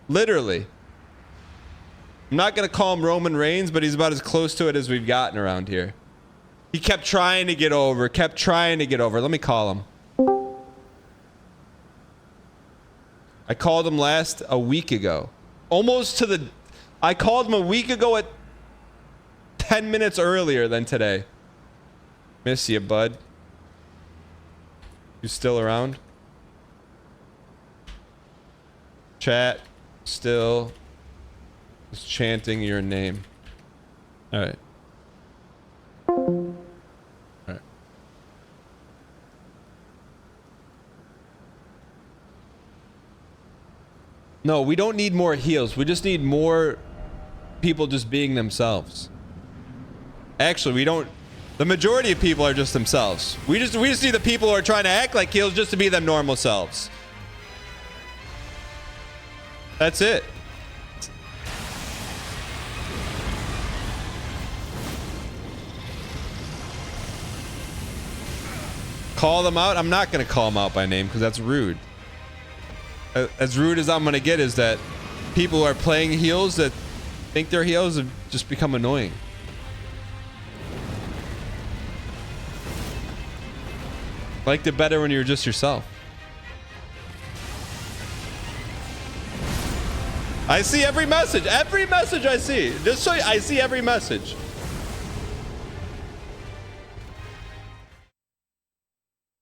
Literally. I'm not going to call him Roman Reigns, but he's about as close to it as we've gotten around here. He kept trying to get over, Let me call him. I called him a week ago. I called him a week ago at 10 minutes earlier than today. Miss you, bud. You still around? Chat, still. Just chanting your name. All right. All right. No, we don't need more heals. We just need more people just being themselves. Actually, we don't. The majority of people are just themselves. We just need the people who are trying to act like heels just to be them normal selves. That's it. Call them out? I'm not going to call them out by name because that's rude. As rude as I'm going to get is that people who are playing heels that think they're heels have just become annoying. Liked it better when you were just yourself. I see every message. Every message I see. Just so I see every message.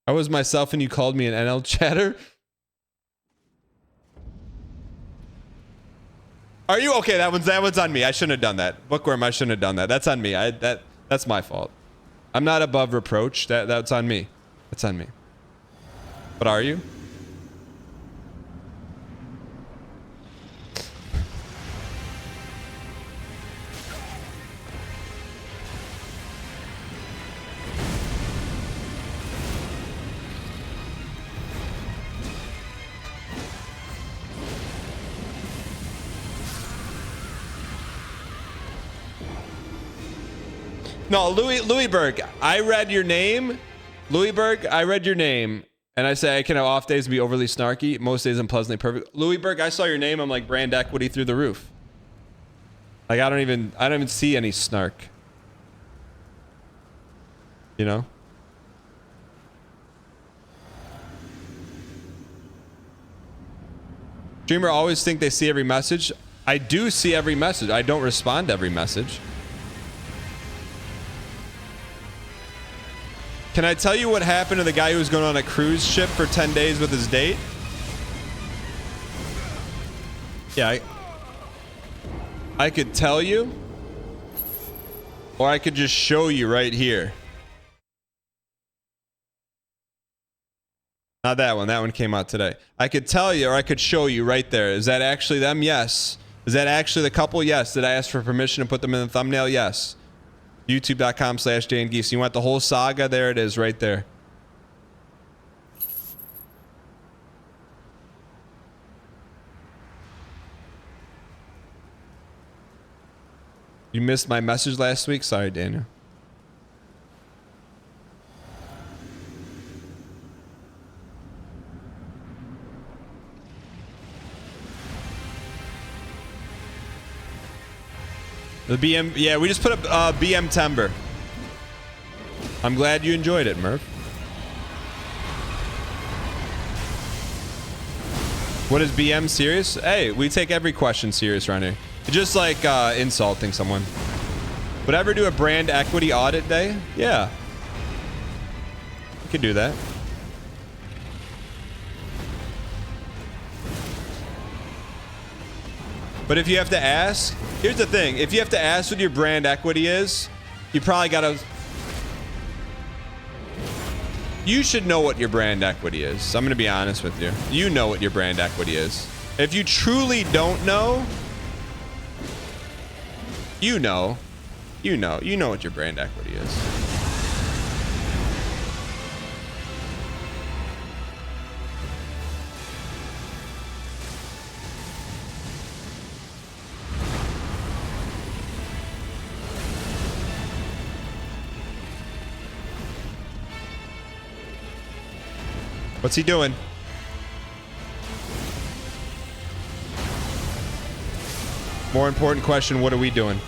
I was myself and you called me an NL chatter. Are you okay? That one's on me. I shouldn't have done that. Bookworm, I shouldn't have done that. That's on me. That's my fault. I'm not above reproach. That's on me. That's on me. But are you? No, Louisburg, I read your name. Louisburg, I read your name. And I say I can have off days and be overly snarky. Most days I'm pleasantly perfect. Louisburg, I saw your name. I'm like brand equity through the roof. Like I don't even see any snark. You know? Streamer always think they see every message. I do see every message. I don't respond to every message. Can I tell you what happened to the guy who was going on a cruise ship for 10 days with his date? Yeah, I could tell you, or I could just show you right here. Not that one. That one came out today. I could tell you, or I could show you right there. Is that actually them? Yes. Is that actually the couple? Yes. Did I ask for permission to put them in the thumbnail? Yes. YouTube.com/DanGhees. You want the whole saga? There it is right there. You missed my message last week? Sorry, Daniel. The BM, yeah, we just put up BM Timber. I'm glad you enjoyed it, Murph. What is BM serious? Hey, we take every question serious around here. Just like insulting someone. Would ever do a brand equity audit day? Yeah. We could do that. But if you have to ask, here's the thing. If you have to ask what your brand equity is, you probably gotta... You should know what your brand equity is. I'm gonna be honest with you. You know what your brand equity is. If you truly don't know, you know what your brand equity is. What's he doing? More important question, what are we doing?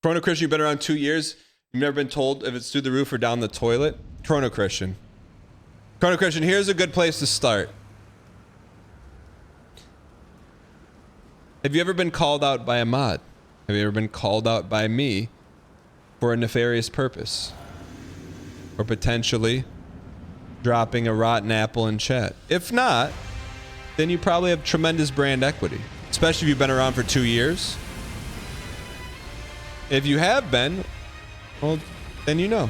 Chrono Christian, you've been around 2 years. You've never been told if it's through the roof or down the toilet. Chrono Christian. Chrono Christian, here's a good place to start. Have you ever been called out by a mod? Have you ever been called out by me for a nefarious purpose? Or potentially dropping a rotten apple in chat? If not, then you probably have tremendous brand equity, especially if you've been around for 2 years. If you have been, well, then you know.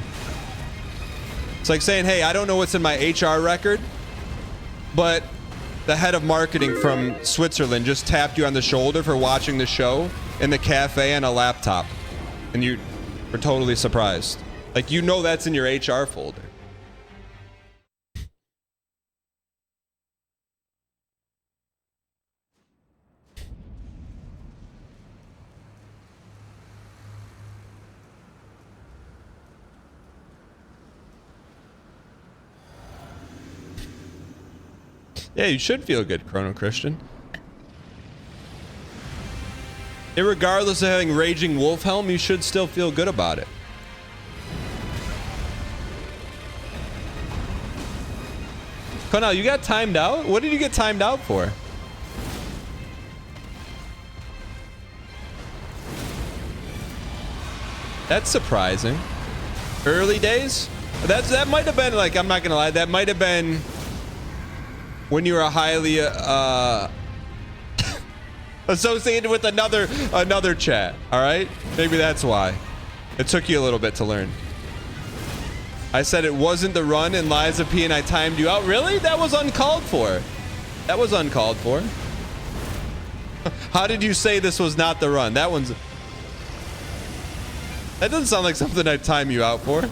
It's like saying, hey, I don't know what's in my HR record, but the head of marketing from Switzerland just tapped you on the shoulder for watching the show in the cafe on a laptop, and you were totally surprised. Like, you know that's in your HR folder. Yeah, you should feel good, Chrono Christian. Irregardless of having Raging Wolf Helm, you should still feel good about it. Konal, you got timed out? What did you get timed out for? That's surprising. Early days? That might have been like, I'm not gonna lie, that might have been when you were highly associated with another chat. All right, maybe that's why it took you a little bit to learn. I said it wasn't the run in Liza P and I timed you out. Really? That was uncalled for. That was uncalled for. How did you say this was not the run? That doesn't sound like something I'd time you out for.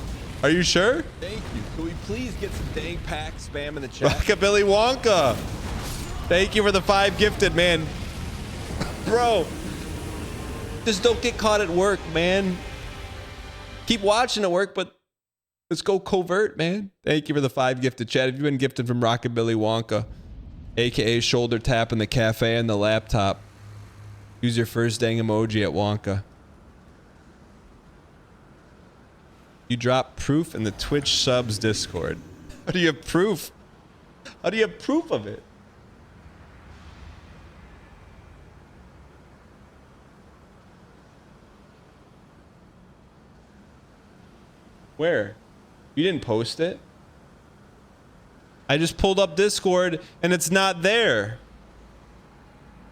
Are you sure? Thank you. Can we please get some dang pack spam in the chat? Rockabilly Wonka. Thank you for the 5 gifted, man. Bro, just don't get caught at work, man. Keep watching at work, but let's go covert, man. Thank you for the 5 gifted, chat. If you've been gifted from Rockabilly Wonka, aka shoulder tap in the cafe and the laptop, use your first dang emoji at Wonka. You drop proof in the Twitch subs Discord. How do you have proof? How do you have proof of it? Where? You didn't post it? I just pulled up Discord and it's not there.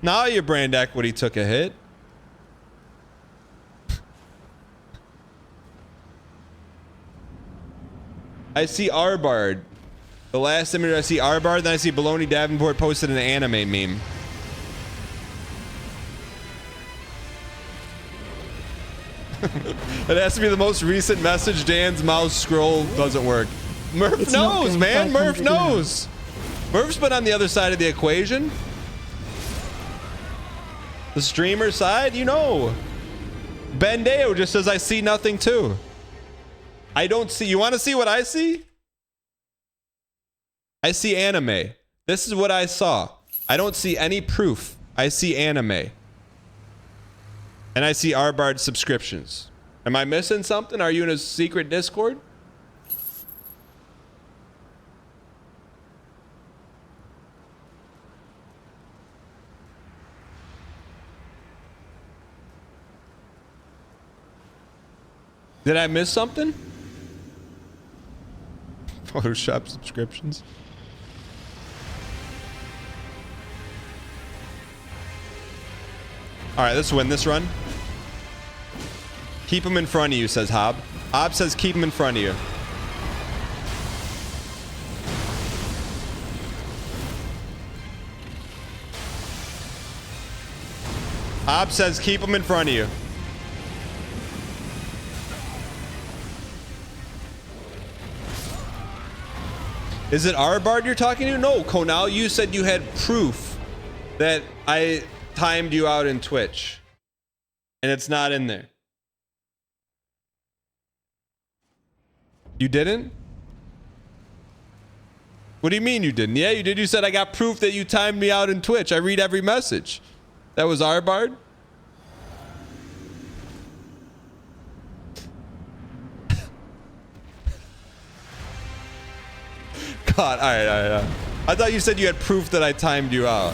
Now your brand equity took a hit. I see Arbard. The last image I see Arbard, then I see Baloney Davenport posted an anime meme. It has to be the most recent message. Dan's mouse scroll doesn't work. Murph It's not knows, going man. Murph 500 knows. Murph's been on the other side of the equation. The streamer side, you know. Ben Deo just says, I see nothing too. I don't see. You want to see what I see? I see anime. This is what I saw. I don't see any proof. I see anime. And I see Arbard subscriptions. Am I missing something? Are you in a secret Discord? Did I miss something? Photoshop subscriptions. All right, let's win this run. Keep him in front of you, says Hob. Hob says keep him in front of you. Hob says keep him in front of you. Is it Arbard you're talking to? No, Konal, you said you had proof that I timed you out in Twitch. And it's not in there. You didn't? What do you mean you didn't? Yeah, you did. You said I got proof that you timed me out in Twitch. I read every message. That was Arbard? God, all right. I thought you said you had proof that I timed you out.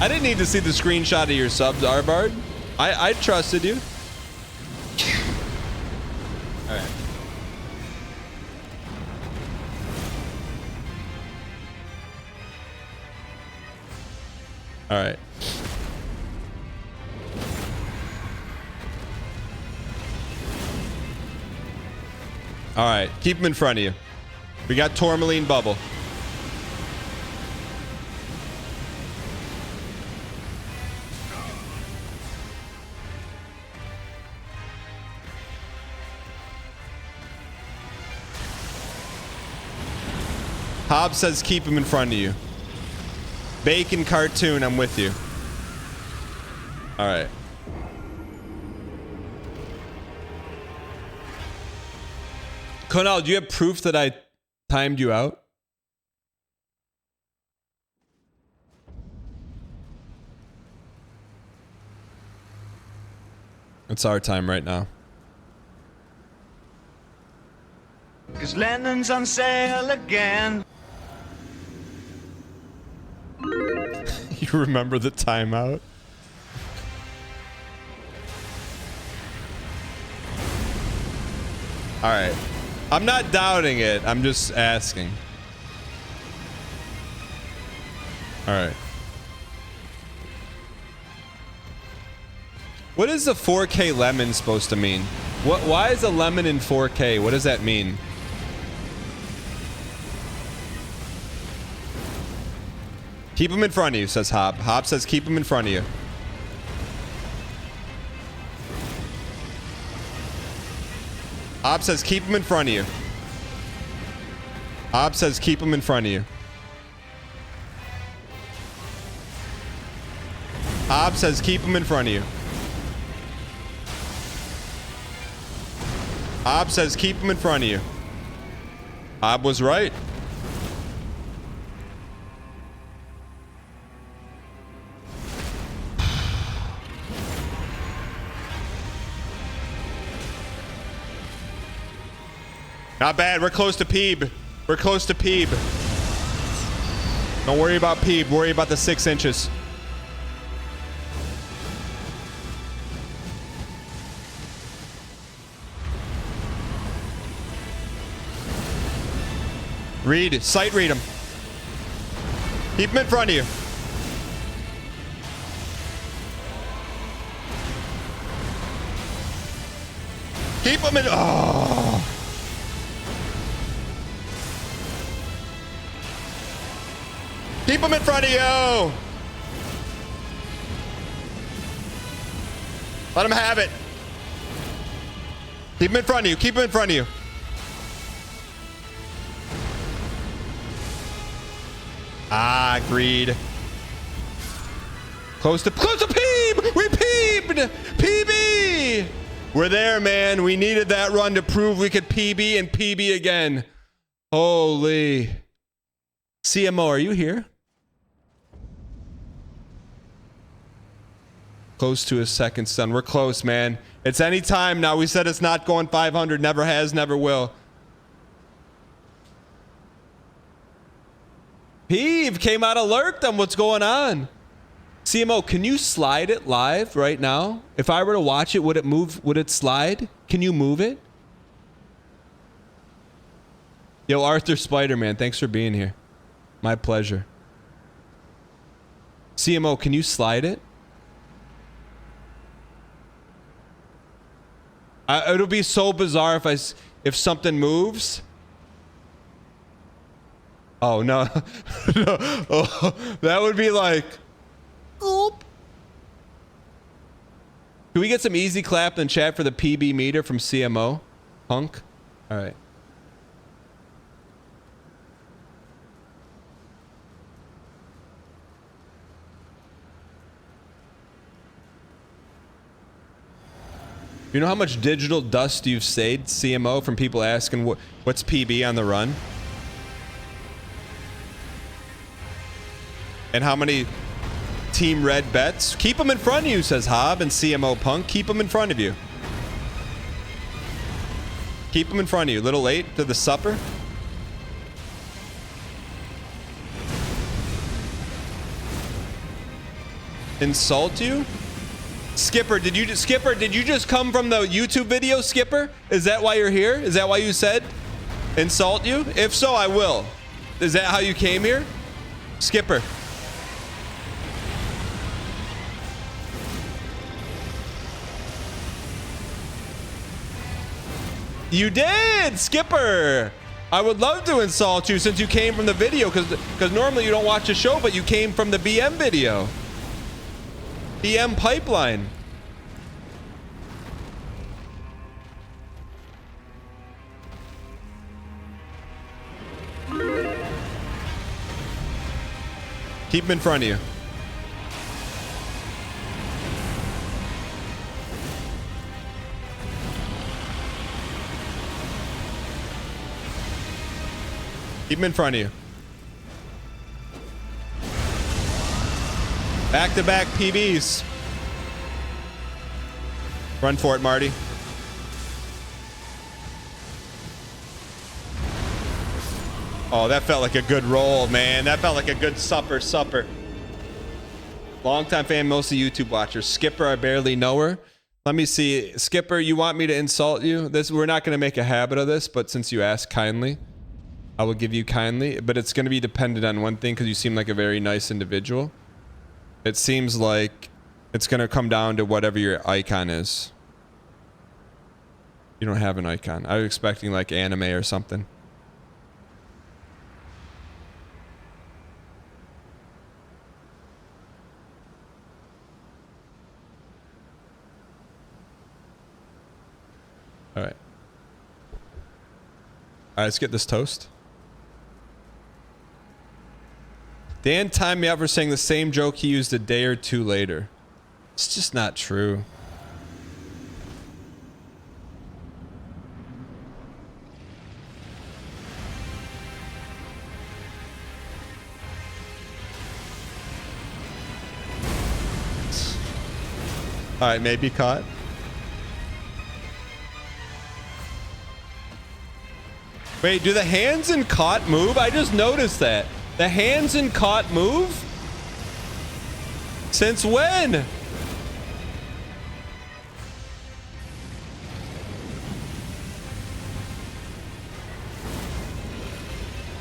I didn't need to see the screenshot of your subs, Arbard. I trusted you. All right. All right. All right, keep him in front of you. We got Tourmaline Bubble. Hob says keep him in front of you. Bacon Cartoon, I'm with you. All right. Conal, do you have proof that I timed you out? It's our time right now. 'Cause Lennon's on sale again. You remember the timeout? All right. I'm not doubting it. I'm just asking. All right. What is the 4K lemon supposed to mean? Why is a lemon in 4K? What does that mean? Keep him in front of you, says Hop. Hop says keep him in front of you. Hop says keep him in front of you. Hop says keep him in front of you. Hop says keep him in front of you. Hop says keep him in front of you. Hop was right. Not bad. We're close to Peeb. We're close to Peeb. Don't worry about Peeb. Worry about the 6 inches. Read. Sight read him. Keep him in front of you. Keep him in. Oh. Keep him in front of you. Let him have it. Keep him in front of you. Keep him in front of you. Ah, agreed. Close to Peeb. We peebed. PB. We're there, man. We needed that run to prove we could PB and PB again. Holy. CMO, are you here? Close to his second stun. We're close, man. It's any time now. We said it's not going 500. Never has, never will. Peeve came out of lurkdom. What's going on? CMO, can you slide it live right now? If I were to watch it, would it move? Would it slide? Can you move it? Yo, Arthur Spider-Man, thanks for being here. My pleasure. CMO, can you slide it? It'll be so bizarre if something moves. Oh no, no. Oh, that would be like, oop. Can we get some easy clap in chat for the PB meter from CMO? Punk. All right. You know how much digital dust you've saved, CMO, from people asking what's PB on the run? And how many Team Red bets? Keep them in front of you, says Hob and CMO Punk. Keep them in front of you. Keep them in front of you. A little late to the supper. Insult you? Skipper, did you just come from the YouTube video, Skipper? Is that why you're here? Is that why you said insult you? If so, I will. Is that how you came here? Skipper. You did, Skipper. I would love to insult you since you came from the video, because normally you don't watch the show, but you came from the BM video. BM pipeline. Keep him in front of you. Keep him in front of you. Back-to-back PBs. Run for it, Marty. Oh, that felt like a good roll, man. That felt like a good supper. Longtime fan, mostly YouTube watchers. Skipper, I barely know her. Let me see. Skipper, you want me to insult you? We're not going to make a habit of this, but since you asked kindly, I will give you kindly. But it's going to be dependent on one thing because you seem like a very nice individual. It seems like it's going to come down to whatever your icon is. You don't have an icon. I was expecting like anime or something. All right. Let's get this toast. Dan timed me out for saying the same joke he used a day or two later. It's just not true. All right, maybe caught. Wait, do the hands in caught move? I just noticed that. The hands in caught move? Since when?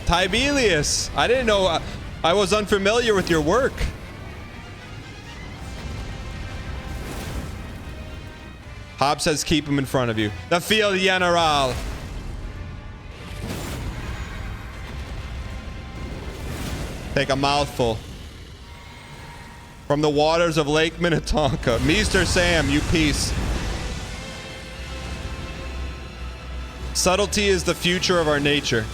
Tibelius, I didn't know. I was unfamiliar with your work. Hobbs says keep him in front of you. The field general. Take a mouthful. From the waters of Lake Minnetonka. Meester Sam, you piece. Subtlety is the future of our nature.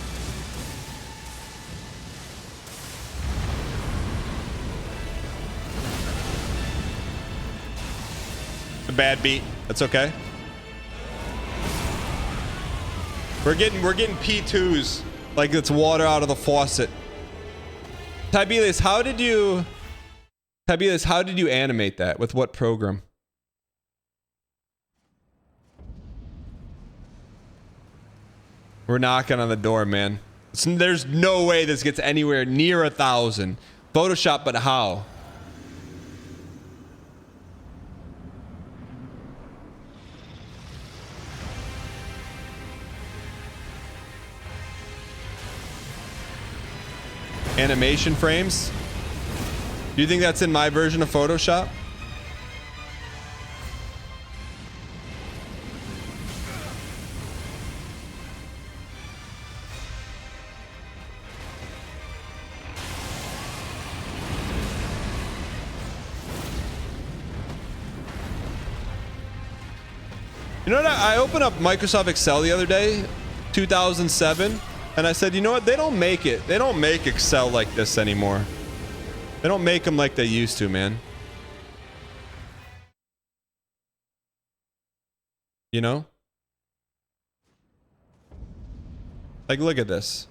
A bad beat. That's okay. We're getting P2s like it's water out of the faucet. Tibelius, how did you animate that? With what program? We're knocking on the door, man. There's no way this gets anywhere near 1,000. Photoshop, but how? Animation frames? Do you think that's in my version of Photoshop? You know what? I opened up Microsoft Excel the other day, 2007. And I said, you know what? They don't make it. They don't make Excel like this anymore. They don't make them like they used to, man. You know? Like, look at this.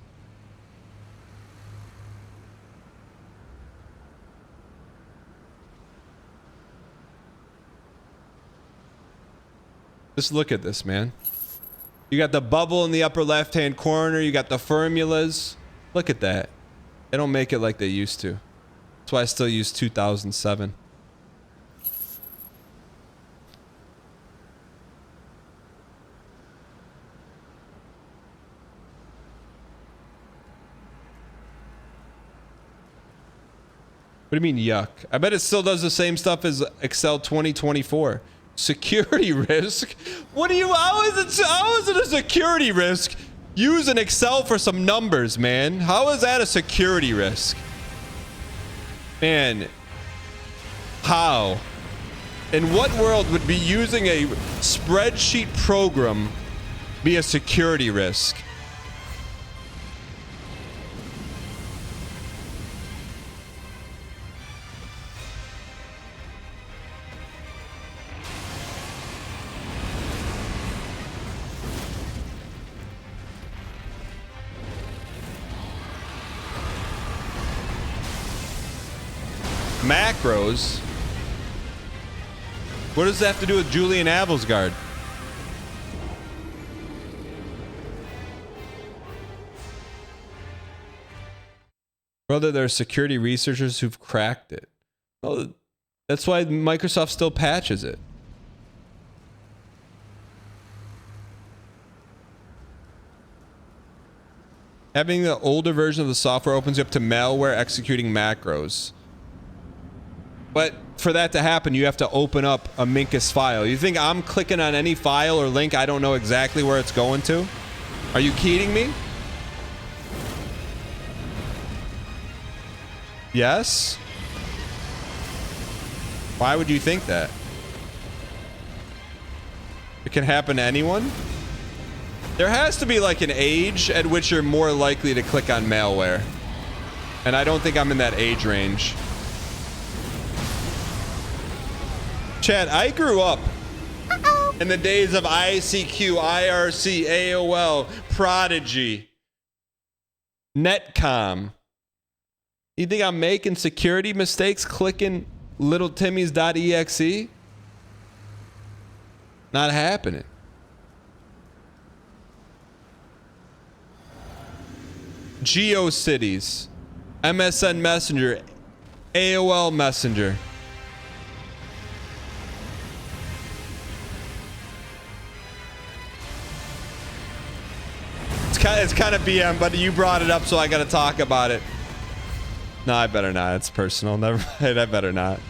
Just look at this, man. You got the bubble in the upper left-hand corner. You got the formulas. Look at that. They don't make it like they used to. That's why I still use 2007. What do you mean, yuck? I bet it still does the same stuff as Excel 2024. Security risk? What do you, how is it a security risk? Using Excel for some numbers, man. How is that a security risk? Man, how? In what world would be using a spreadsheet program be a security risk? Macros? What does that have to do with Julian Avelsgaard? Brother, there are security researchers who've cracked it. Well, that's why Microsoft still patches it. Having the older version of the software opens you up to malware executing macros. But for that to happen, you have to open up a Minkus file. You think I'm clicking on any file or link, I don't know exactly where it's going to? Are you kidding me? Yes? Why would you think that? It can happen to anyone? There has to be like an age at which you're more likely to click on malware. And I don't think I'm in that age range. Chad, I grew up in the days of ICQ, IRC, AOL, Prodigy, Netcom. You think I'm making security mistakes clicking littletimmys.exe? Not happening. GeoCities, MSN Messenger, AOL Messenger. It's kind of BM, but you brought it up, so I got to talk about it. No, I better not. It's personal. Never mind. I better not.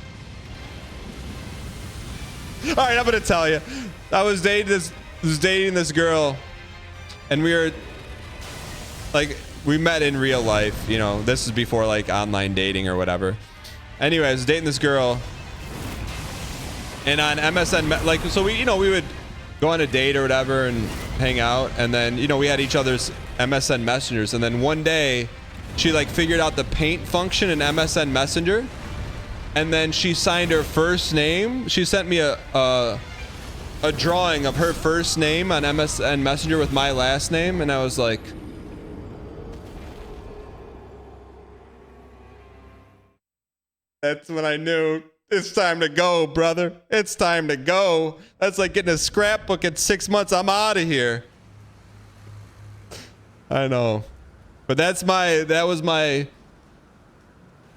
All right, I'm gonna tell you. I was dating this girl, and we were like, we met in real life. You know, this is before like online dating or whatever. Anyway, I was dating this girl, and on MSN, like, so we would go on a date or whatever and hang out, and then we had each other's MSN messengers, and then one day she like figured out the paint function in MSN Messenger, and then she signed her first name. She sent me a drawing of her first name on MSN Messenger with my last name, and I was like, that's when I knew it's time to go, brother. It's time to go. That's like getting a scrapbook at 6 months. I'm out of here. I know. But that was my,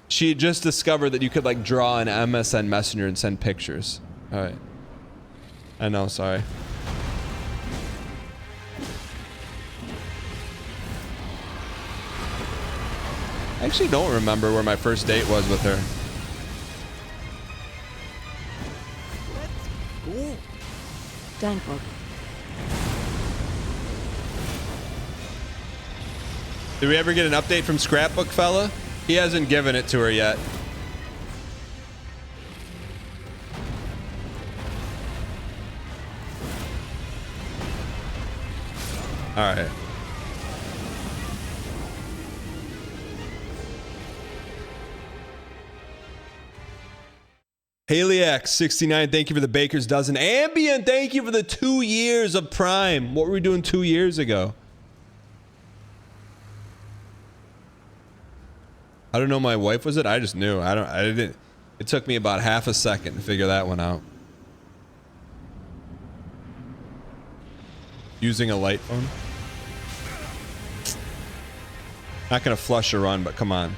she had just discovered that you could like draw an MSN Messenger and send pictures. All right. I know, sorry. I actually don't remember where my first date was with her. Dankbog. Did we ever get an update from Scrapbook fella? He hasn't given it to her yet. All right. HaleyX69, thank you for the baker's dozen. Ambient, thank you for the 2 years of Prime. What were we doing 2 years ago? I don't know, my wife was it? I just knew. I didn't. It took me about half a second to figure that one out. Using a light phone? Not gonna flush a run, but come on.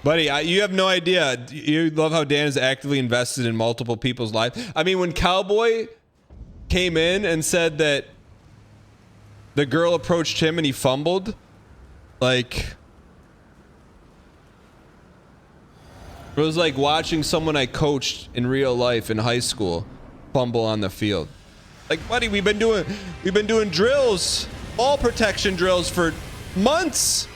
Buddy, you have no idea. You love how Dan is actively invested in multiple people's lives. I mean, when Cowboy came in and said that the girl approached him and he fumbled, like, it was like watching someone I coached in real life in high school fumble on the field. Like, buddy, we've been doing drills, ball protection drills for months.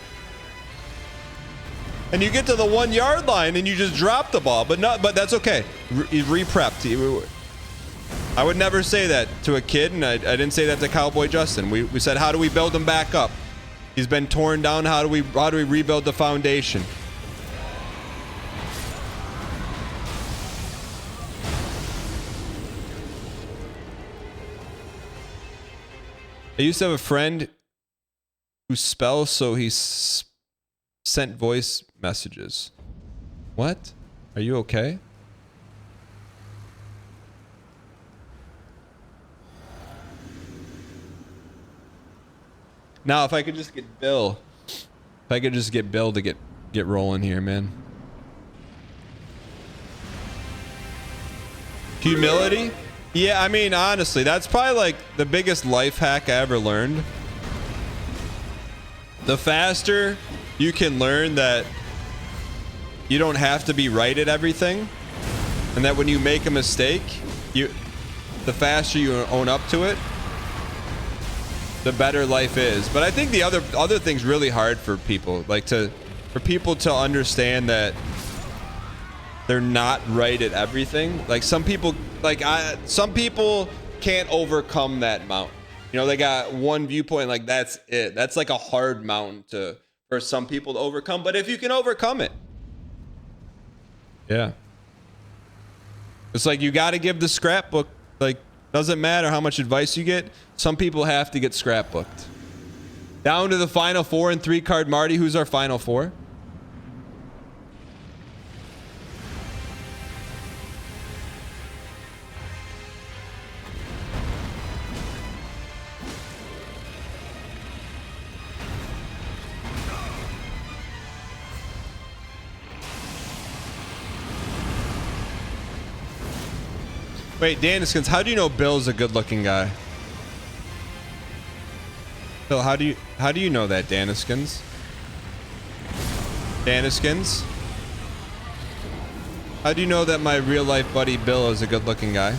And you get to the 1 yard line and you just drop the ball, but that's okay. Re-prepped. I would never say that to a kid, and I didn't say that to Cowboy Justin. We said, how do we build him back up? He's been torn down. How do we rebuild the foundation? I used to have a friend who spells, so he sent voice messages. What? Are you okay? Now, if I could just get Bill. If I could just get Bill to get rolling here, man. Humility? Yeah, I mean, honestly, that's probably like the biggest life hack I ever learned. The faster you can learn that you don't have to be right at everything, and that when you make a mistake, the faster you own up to it, the better life is. But I think the other thing's really hard for people, like for people to understand that they're not right at everything. Like some people can't overcome that mountain. You know, they got one viewpoint, like that's it. That's like a hard mountain for some people to overcome. But if you can overcome it, yeah. It's like you got to give the scrapbook, like, doesn't matter how much advice you get. Some people have to get scrapbooked. Down to the final 4 and 3 card Marty. Who's our final 4? Wait, Daniskins, how do you know Bill's a good-looking guy? Bill, how do you know that, Daniskins? Daniskins? How do you know that my real-life buddy Bill is a good-looking guy?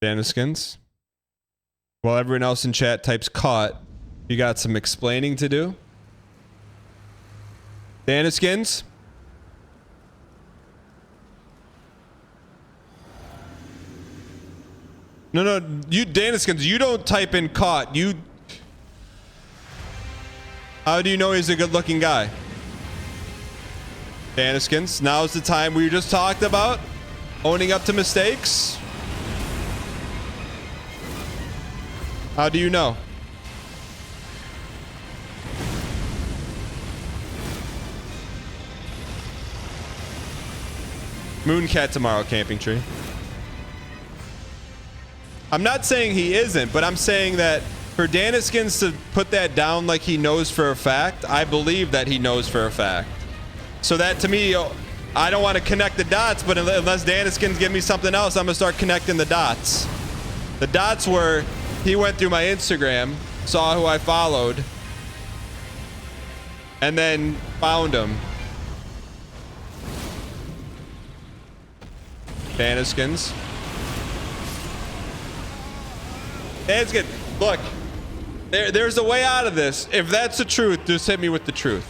Daniskins? While everyone else in chat types caught, you got some explaining to do? Daniskins? No, you Daniskins, you don't type in caught. How do you know he's a good-looking guy? Daniskins, now's the time we just talked about owning up to mistakes. How do you know? Mooncat tomorrow, Camping Tree. I'm not saying he isn't, but I'm saying that for Daniskins to put that down like he knows for a fact, I believe that he knows for a fact. So that to me, I don't want to connect the dots, but unless Daniskins give me something else, I'm going to start connecting the dots. The dots were, he went through my Instagram, saw who I followed, and then found him. Daniskins. It's good. Look, there's a way out of this. If that's the truth, just hit me with the truth.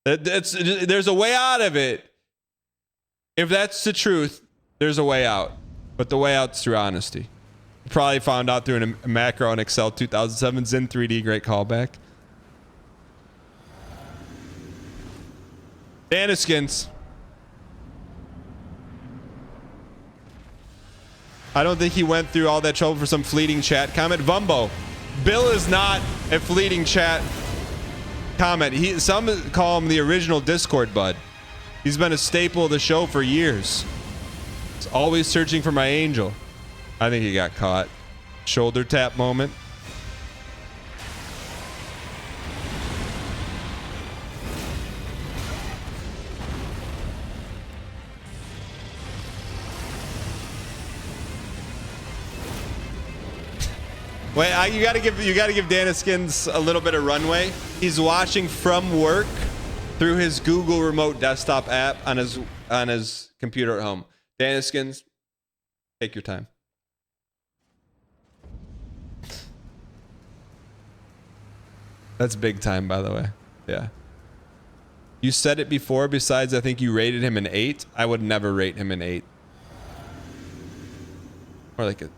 There's a way out of it. If that's the truth, there's a way out. But the way out's through honesty. You probably found out through a macro in Excel 2007 Zen 3D. Great callback. Daniskins. I don't think he went through all that trouble for some fleeting chat comment. Vumbo, Bill is not a fleeting chat comment. Some call him the original Discord bud. He's been a staple of the show for years. He's always searching for my angel. I think he got caught. Shoulder tap moment. Wait, you gotta give Daniskins a little bit of runway. He's watching from work through his Google Remote desktop app on his computer at home. Daniskins, take your time. That's big time, by the way. Yeah. You said it before. Besides, I think you rated him an 8. I would never rate him an 8. Or like a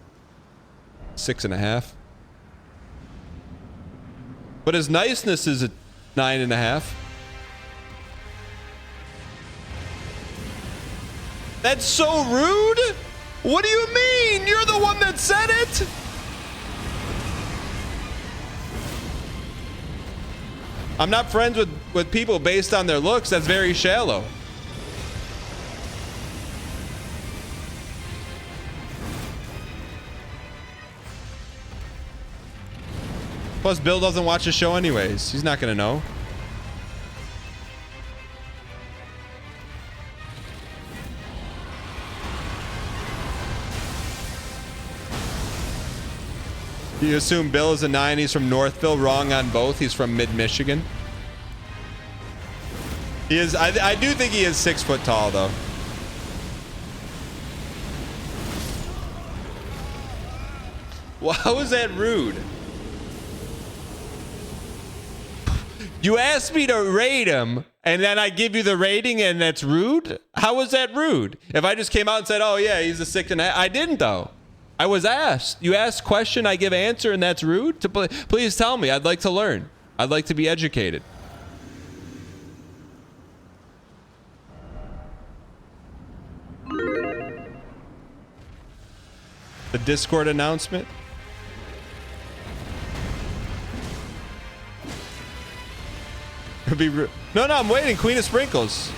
6.5. But his niceness is a 9.5. That's so rude. What do you mean? You're the one that said it. I'm not friends with people based on their looks. That's very shallow. Plus, Bill doesn't watch the show anyways. He's not gonna know. You assume Bill is a 9. He's from Northville. Wrong on both. He's from mid-Michigan. He is. I do think he is 6 foot tall, though. Well, how is that rude? You asked me to rate him, and then I give you the rating, and that's rude? How is that rude? If I just came out and said, oh, yeah, he's a 6.5. I didn't, though. I was asked. You ask question, I give answer, and that's rude? Please tell me. I'd like to learn. I'd like to be educated. The Discord announcement. It'd be rude. No, I'm waiting. Queen of Sprinkles.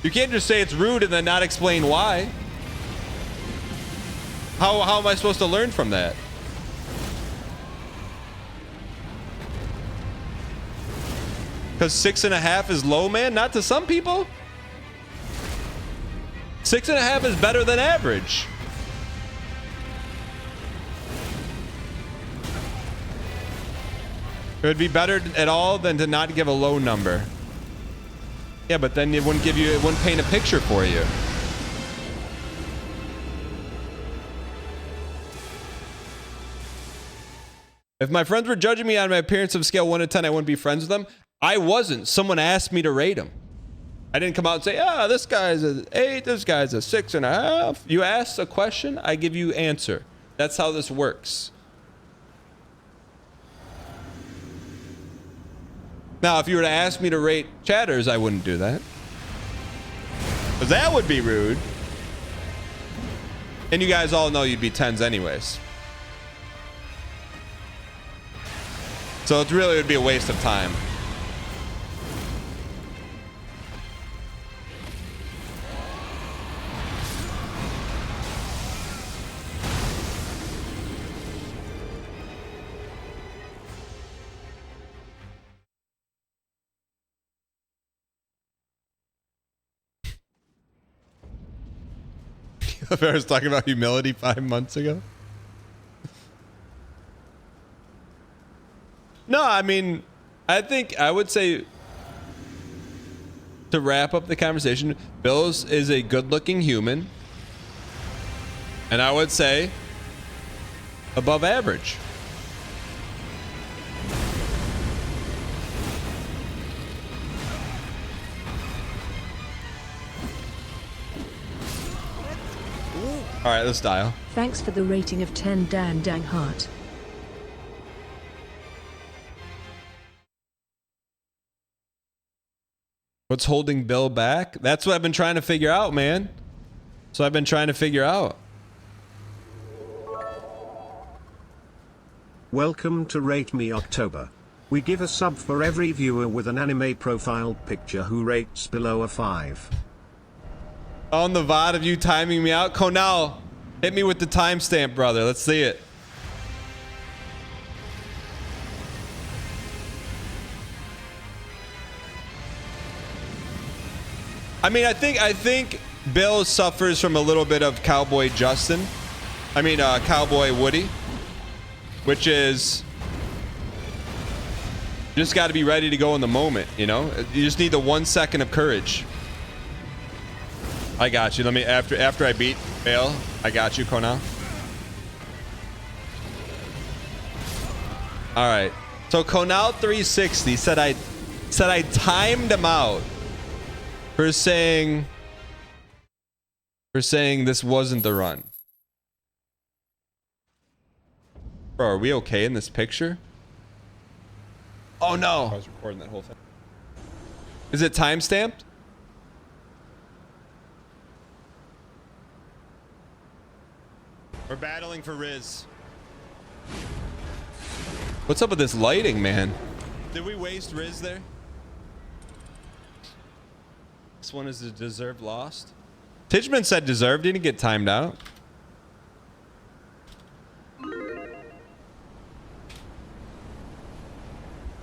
You can't just say it's rude and then not explain why. How am I supposed to learn from that? Because 6.5 is low, man? Not to some people. 6.5 is better than average. It would be better at all than to not give a low number. Yeah, but then it wouldn't paint a picture for you. If my friends were judging me on my appearance of scale 1 to 10, I wouldn't be friends with them. I wasn't. Someone asked me to rate him. I didn't come out and say, this guy's an 8, this guy's a 6.5. You ask a question, I give you answer. That's how this works. Now, if you were to ask me to rate chatters, I wouldn't do that. Because that would be rude. And you guys all know you'd be 10s anyways. So it really would be a waste of time. I was talking about humility 5 months ago. No, I mean, I would say to wrap up the conversation, Bills is a good-looking human, and I would say above average. All right, let's dial. Thanks for the rating of 10, Dan Danghart. What's holding Bill back? That's what I've been trying to figure out, man. So I've been trying to figure out. Welcome to Rate Me October. We give a sub for every viewer with an anime profile picture who rates below a 5. On the VOD of you timing me out. Konal, hit me with the timestamp, brother. Let's see it. I mean, I think Bill suffers from a little bit of Cowboy Justin. Cowboy Woody, which is you just got to be ready to go in the moment, you know? You just need the 1 second of courage. I got you. Let me after I beat Bayle, I got you, Konal. All right. So Konal 360 said I timed him out for saying this wasn't the run. Bro, are we okay in this picture? Oh no. I was recording that whole thing. Is it time stamped? We're battling for Riz. What's up with this lighting, man? Did we waste Riz there? This one is a deserved lost. Tidgeman said deserved. Didn't get timed out.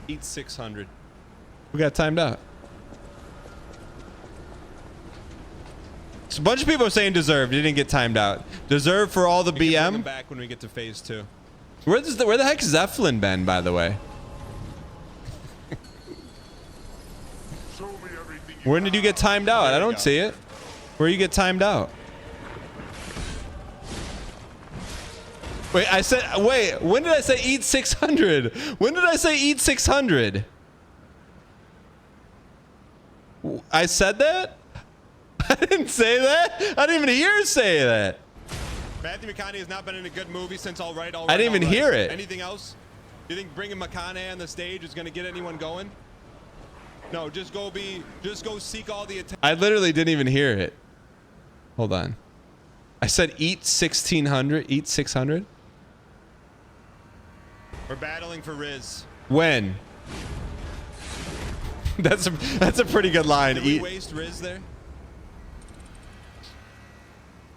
Eat 600. We got timed out. So a bunch of people are saying deserved. He didn't get timed out. Deserved for all the We can bring him BM. back when we get to phase 2. Where the heck's Zeppelin been, by the way? When did you get timed out? I don't see it. Where you get timed out? Wait, when did I say eat 600? When did I say eat 600? I said that? I didn't say that. I didn't even hear you say that. Matthew McConaughey has not been in a good movie since All Right, All I Right. didn't even All Right. hear it. Anything else? You think bringing McConaughey on the stage is going to get anyone going? No, just go seek all the attention. I literally didn't even hear it. Hold on. I said eat 1600. Eat 600. We're battling for Riz. When? That's a pretty good line. Did we waste Riz there?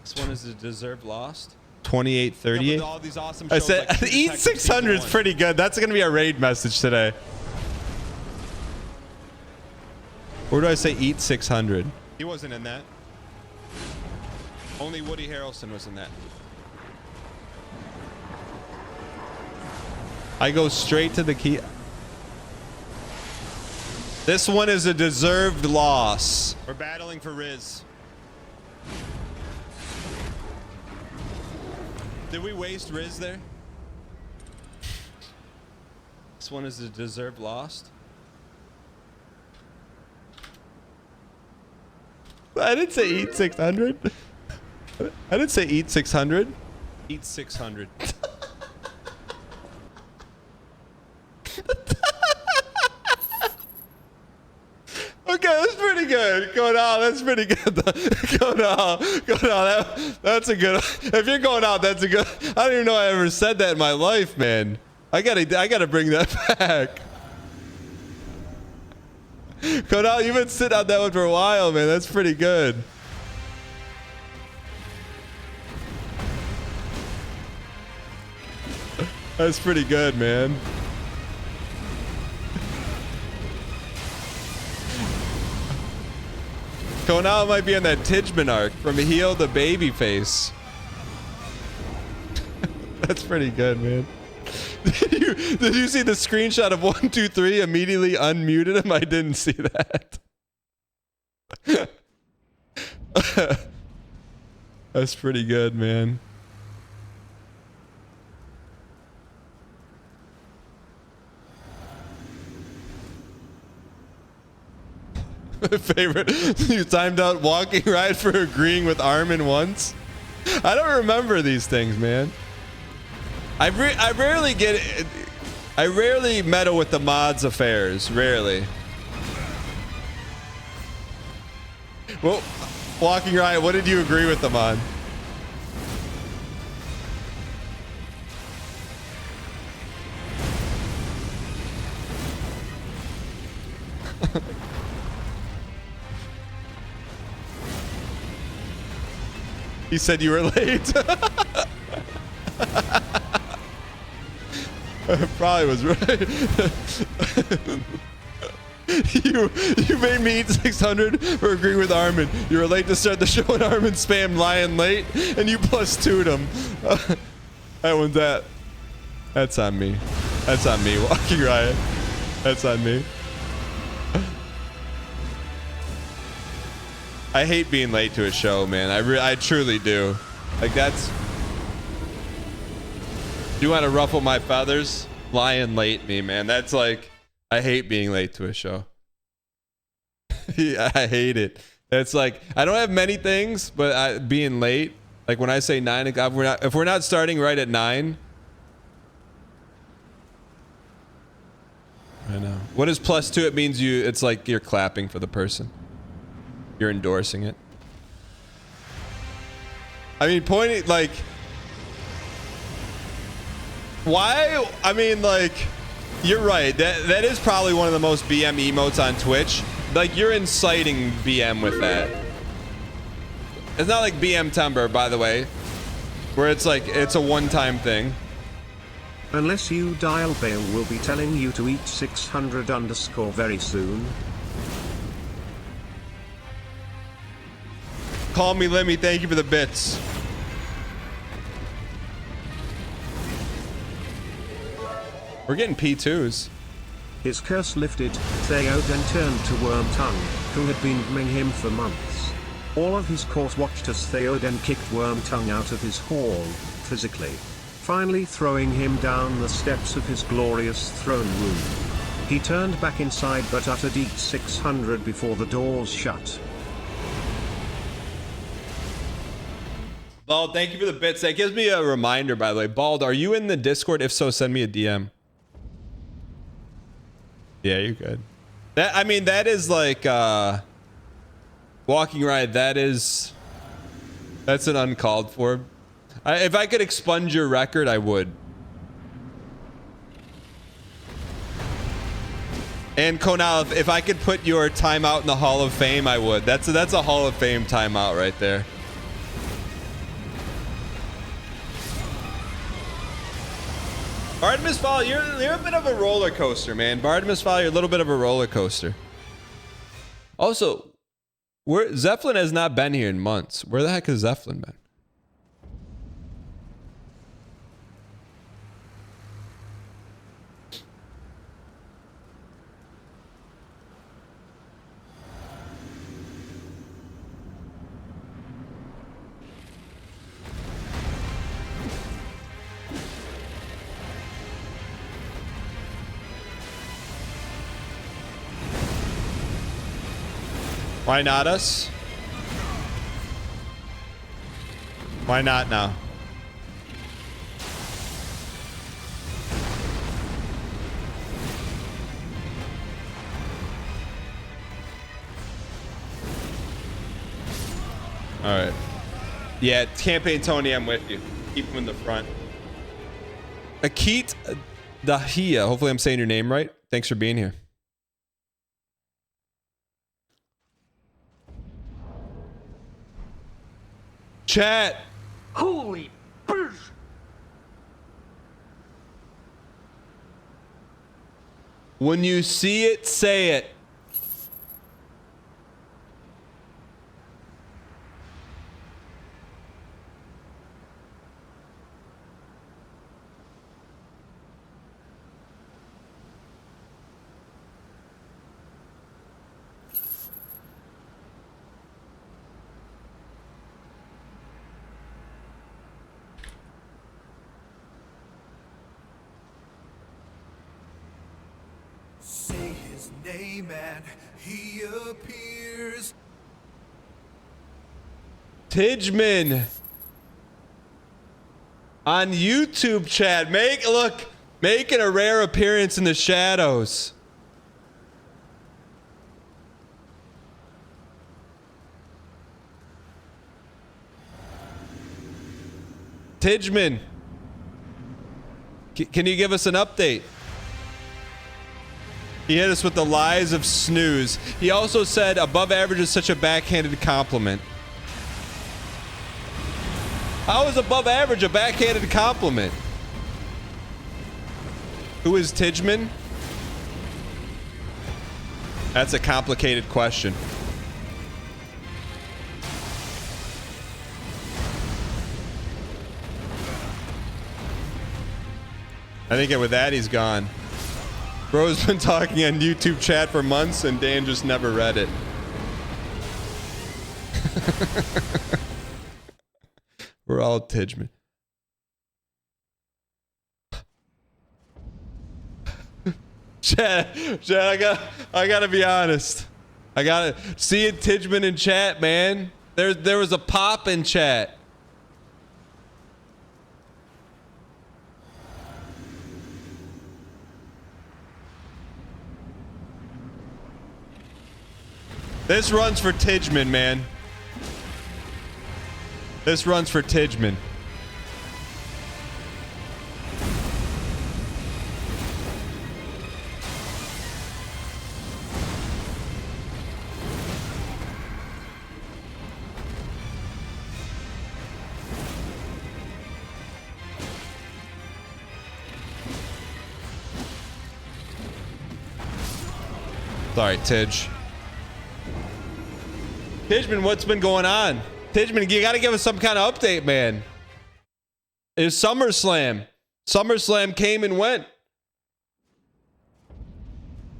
This one is a deserved lost. 2838. With all these awesome I shows said like True eat Detective 600 is Season 1. pretty good. That's gonna be a raid message today. Where do I say eat 600? He wasn't in that. Only Woody Harrelson was in that. I go straight to the key. This one is a deserved loss. We're battling for Riz. Did we waste Riz there? This one is a deserved lost. I didn't say eat 600. I didn't say eat 600. Eat 600. Okay, that's pretty good. Going out, that's pretty good. Going out. That's a good. If you're going out, that's a good. I don't even know I ever said that in my life, man. I gotta bring that back. Going out, you've been sitting on that one for a while, man. That's pretty good. That's pretty good, man. Konal might be on that Tidgeman arc from heel to baby face. That's pretty good, man. Did you see the screenshot of 123 immediately unmuted him? I didn't see that. That's pretty good, man. Favorite, you timed out walking ride for agreeing with Armin once. I don't remember these things, man. I rarely get it. I rarely meddle with the mods affairs. Rarely. Well, walking ride. What did you agree with them on? He said you were late. Probably was right. You made me eat 600 for agreeing with Armin. You were late to start the show and Armin spammed lying late and you plus 2'd him. That one's that. That's on me. That's on me. Walking Riot. That's on me. I hate being late to a show, man. I truly do. Like that's. You want to ruffle my feathers? Lying late me, man. That's like, I hate being late to a show. I hate it. It's like, I don't have many things, but being late, like when I say 9 o'clock, if we're not starting right at 9. I know. What is +2? It means it's like you're clapping for the person. You're endorsing it. I mean, pointing, like... Why? I mean, like... You're right. That is probably one of the most BM emotes on Twitch. Like, you're inciting BM with that. It's not like BM Timber, by the way, where it's like, it's a one-time thing. Unless you dial, Bayle will be telling you to eat 600_ very soon. Call me Lemmy, thank you for the bits. We're getting P2s. His curse lifted, Theo then turned to Wormtongue, who had been grooming him for months. All of his court watched as Theoden kicked Wormtongue out of his hall, physically. Finally throwing him down the steps of his glorious throne room. He turned back inside but uttered eat 600 before the doors shut. Bald, thank you for the bits. That gives me a reminder, by the way. Bald, are you in the Discord? If so, send me a DM. Yeah, you're good. That, I mean, that is like, walking right. That's an uncalled for. If I could expunge your record, I would. And Konal, if I could put your timeout in the Hall of Fame, I would. That's a Hall of Fame timeout right there. Bartimus Fall, you're a bit of a roller coaster, man. Bartimus Fall, you're a little bit of a roller coaster. Also, Zeppelin has not been here in months. Where the heck has Zeppelin been? Why not us? Why not now? All right. Yeah, campaign Tony, I'm with you. Keep him in the front. Akit Dahia. Hopefully I'm saying your name right. Thanks for being here. Chat. Holy burst! When you see it, say it. Say his name and he appears. Tidgeman on YouTube, chat. Making a rare appearance in the shadows. Tidgeman, can you give us an update? He hit us with the lies of snooze. He also said above average is such a backhanded compliment. How is above average a backhanded compliment? Who is Tidgeman? That's a complicated question. I think with that, he's gone. Bro's been talking on YouTube chat for months, and Dan just never read it. We're all Tidgeman. Chat, I gotta be honest. I gotta see it, Tidgeman in chat, man. There was a pop in chat. This runs for Tidgeman, man. This runs for Tidgeman. Sorry, Tidge. Tidgeman, what's been going on? Tidgeman, you got to give us some kind of update, man. It was SummerSlam. SummerSlam came and went.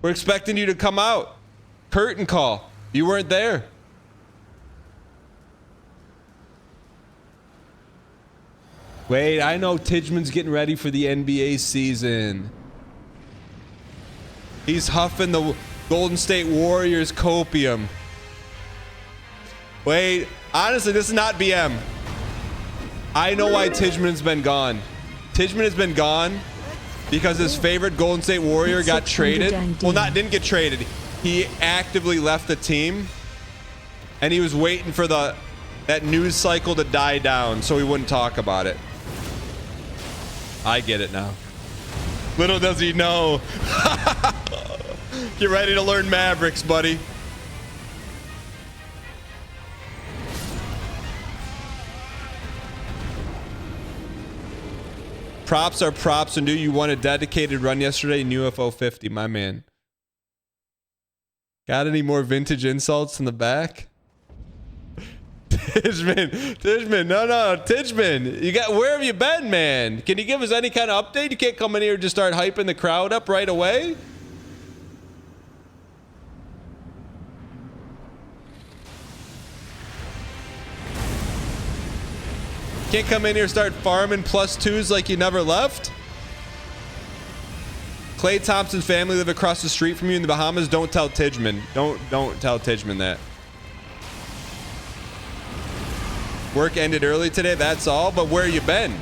We're expecting you to come out. Curtain call. You weren't there. Wait, I know Tidgeman's getting ready for the NBA season. He's huffing the Golden State Warriors copium. Wait, honestly, this is not BM. I know why Tidgeman's been gone. Tidgeman has been gone because his favorite Golden State Warrior got traded. Well, didn't get traded. He actively left the team, and he was waiting for that news cycle to die down so he wouldn't talk about it. I get it now. Little does he know. Get ready to learn Mavericks, buddy. Props are props, and do you want a dedicated run yesterday in UFO 50, my man? Got any more vintage insults in the back? Tidgeman, no, Tidgeman, where have you been, man? Can you give us any kind of update? You can't come in here and just start hyping the crowd up right away. Can't come in here and start farming +2s like you never left. Klay Thompson's family live across the street from you in the Bahamas. Don't tell Tidgeman. Don't tell Tidgeman that. Work ended early today, that's all. But where you been?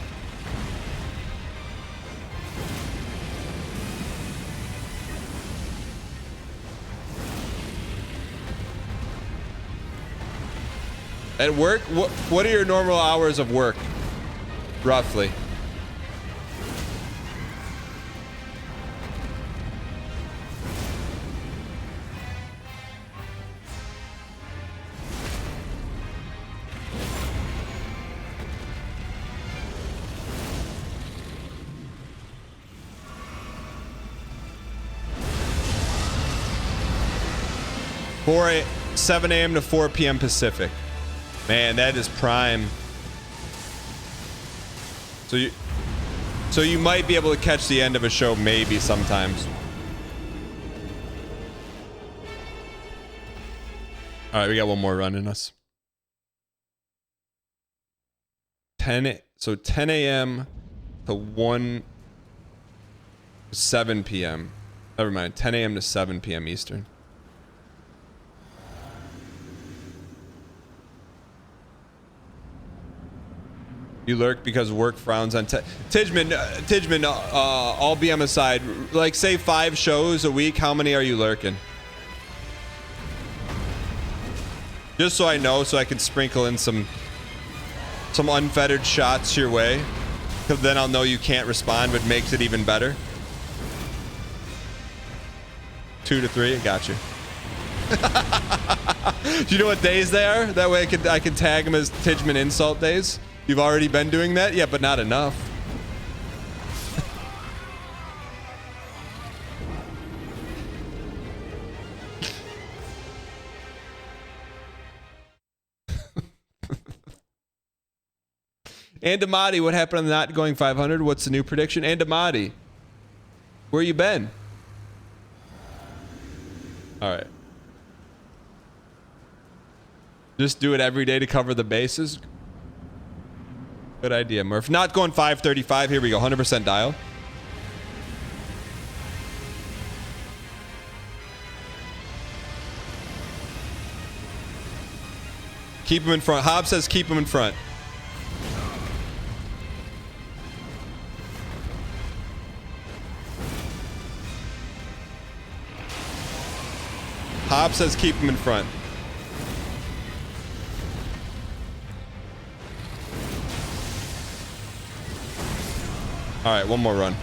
At work? What are your normal hours of work? Roughly. Or 7 a.m. to 4 p.m. Pacific. Man, that is prime. So you might be able to catch the end of a show maybe sometimes. All right, we got one more run in us. 10 a.m. to 7 p.m. Never mind. 10 a.m. to 7 p.m. Eastern. You lurk because work frowns on Tidgeman, all BM aside, like say 5 shows a week, how many are you lurking? Just so I know, so I can sprinkle in some unfettered shots your way. Because then I'll know you can't respond, but makes it even better. 2 to 3, I got you. Do you know what days they are? That way I can tag them as Tidgeman insult days. You've already been doing that? Yeah, but not enough. Andamati, what happened on the not going 500? What's the new prediction? Andamati, where you been? All right. Just do it every day to cover the bases. Good idea, Murph. Not going 535. Here we go. 100% dial. Keep him in front. Hobbs says keep him in front. Hobbs says keep him in front. All right, one more run.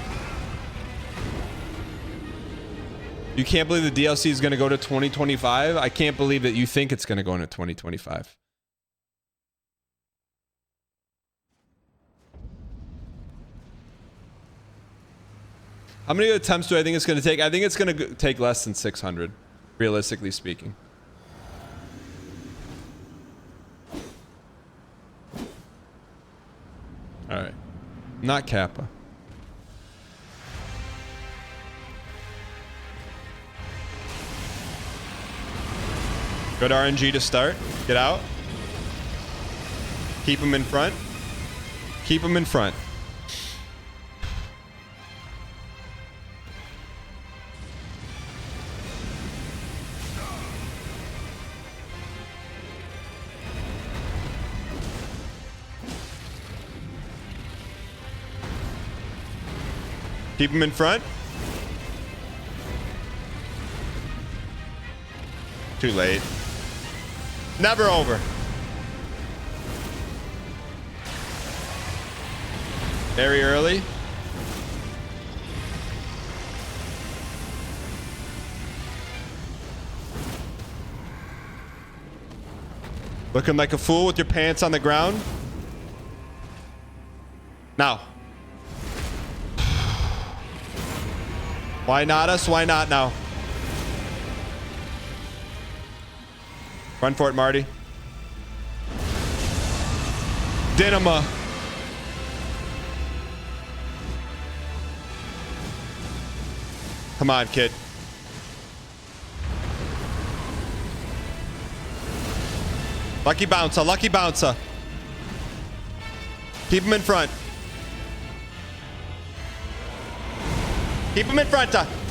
You can't believe the DLC is going to go to 2025? I can't believe that you think it's going to go into 2025. How many attempts do I think it's going to take? I think it's going to take less than 600, realistically speaking. All right. Not Kappa. Good RNG to start. Get out. Keep him in front. Keep him in front. Keep him in front. Too late. Never over. Very early. Looking like a fool with your pants on the ground. Now. Why not us? Why not now? Run for it, Marty. Dynama. Come on, kid. Lucky bouncer, lucky bouncer. Keep him in front. Keep him in front.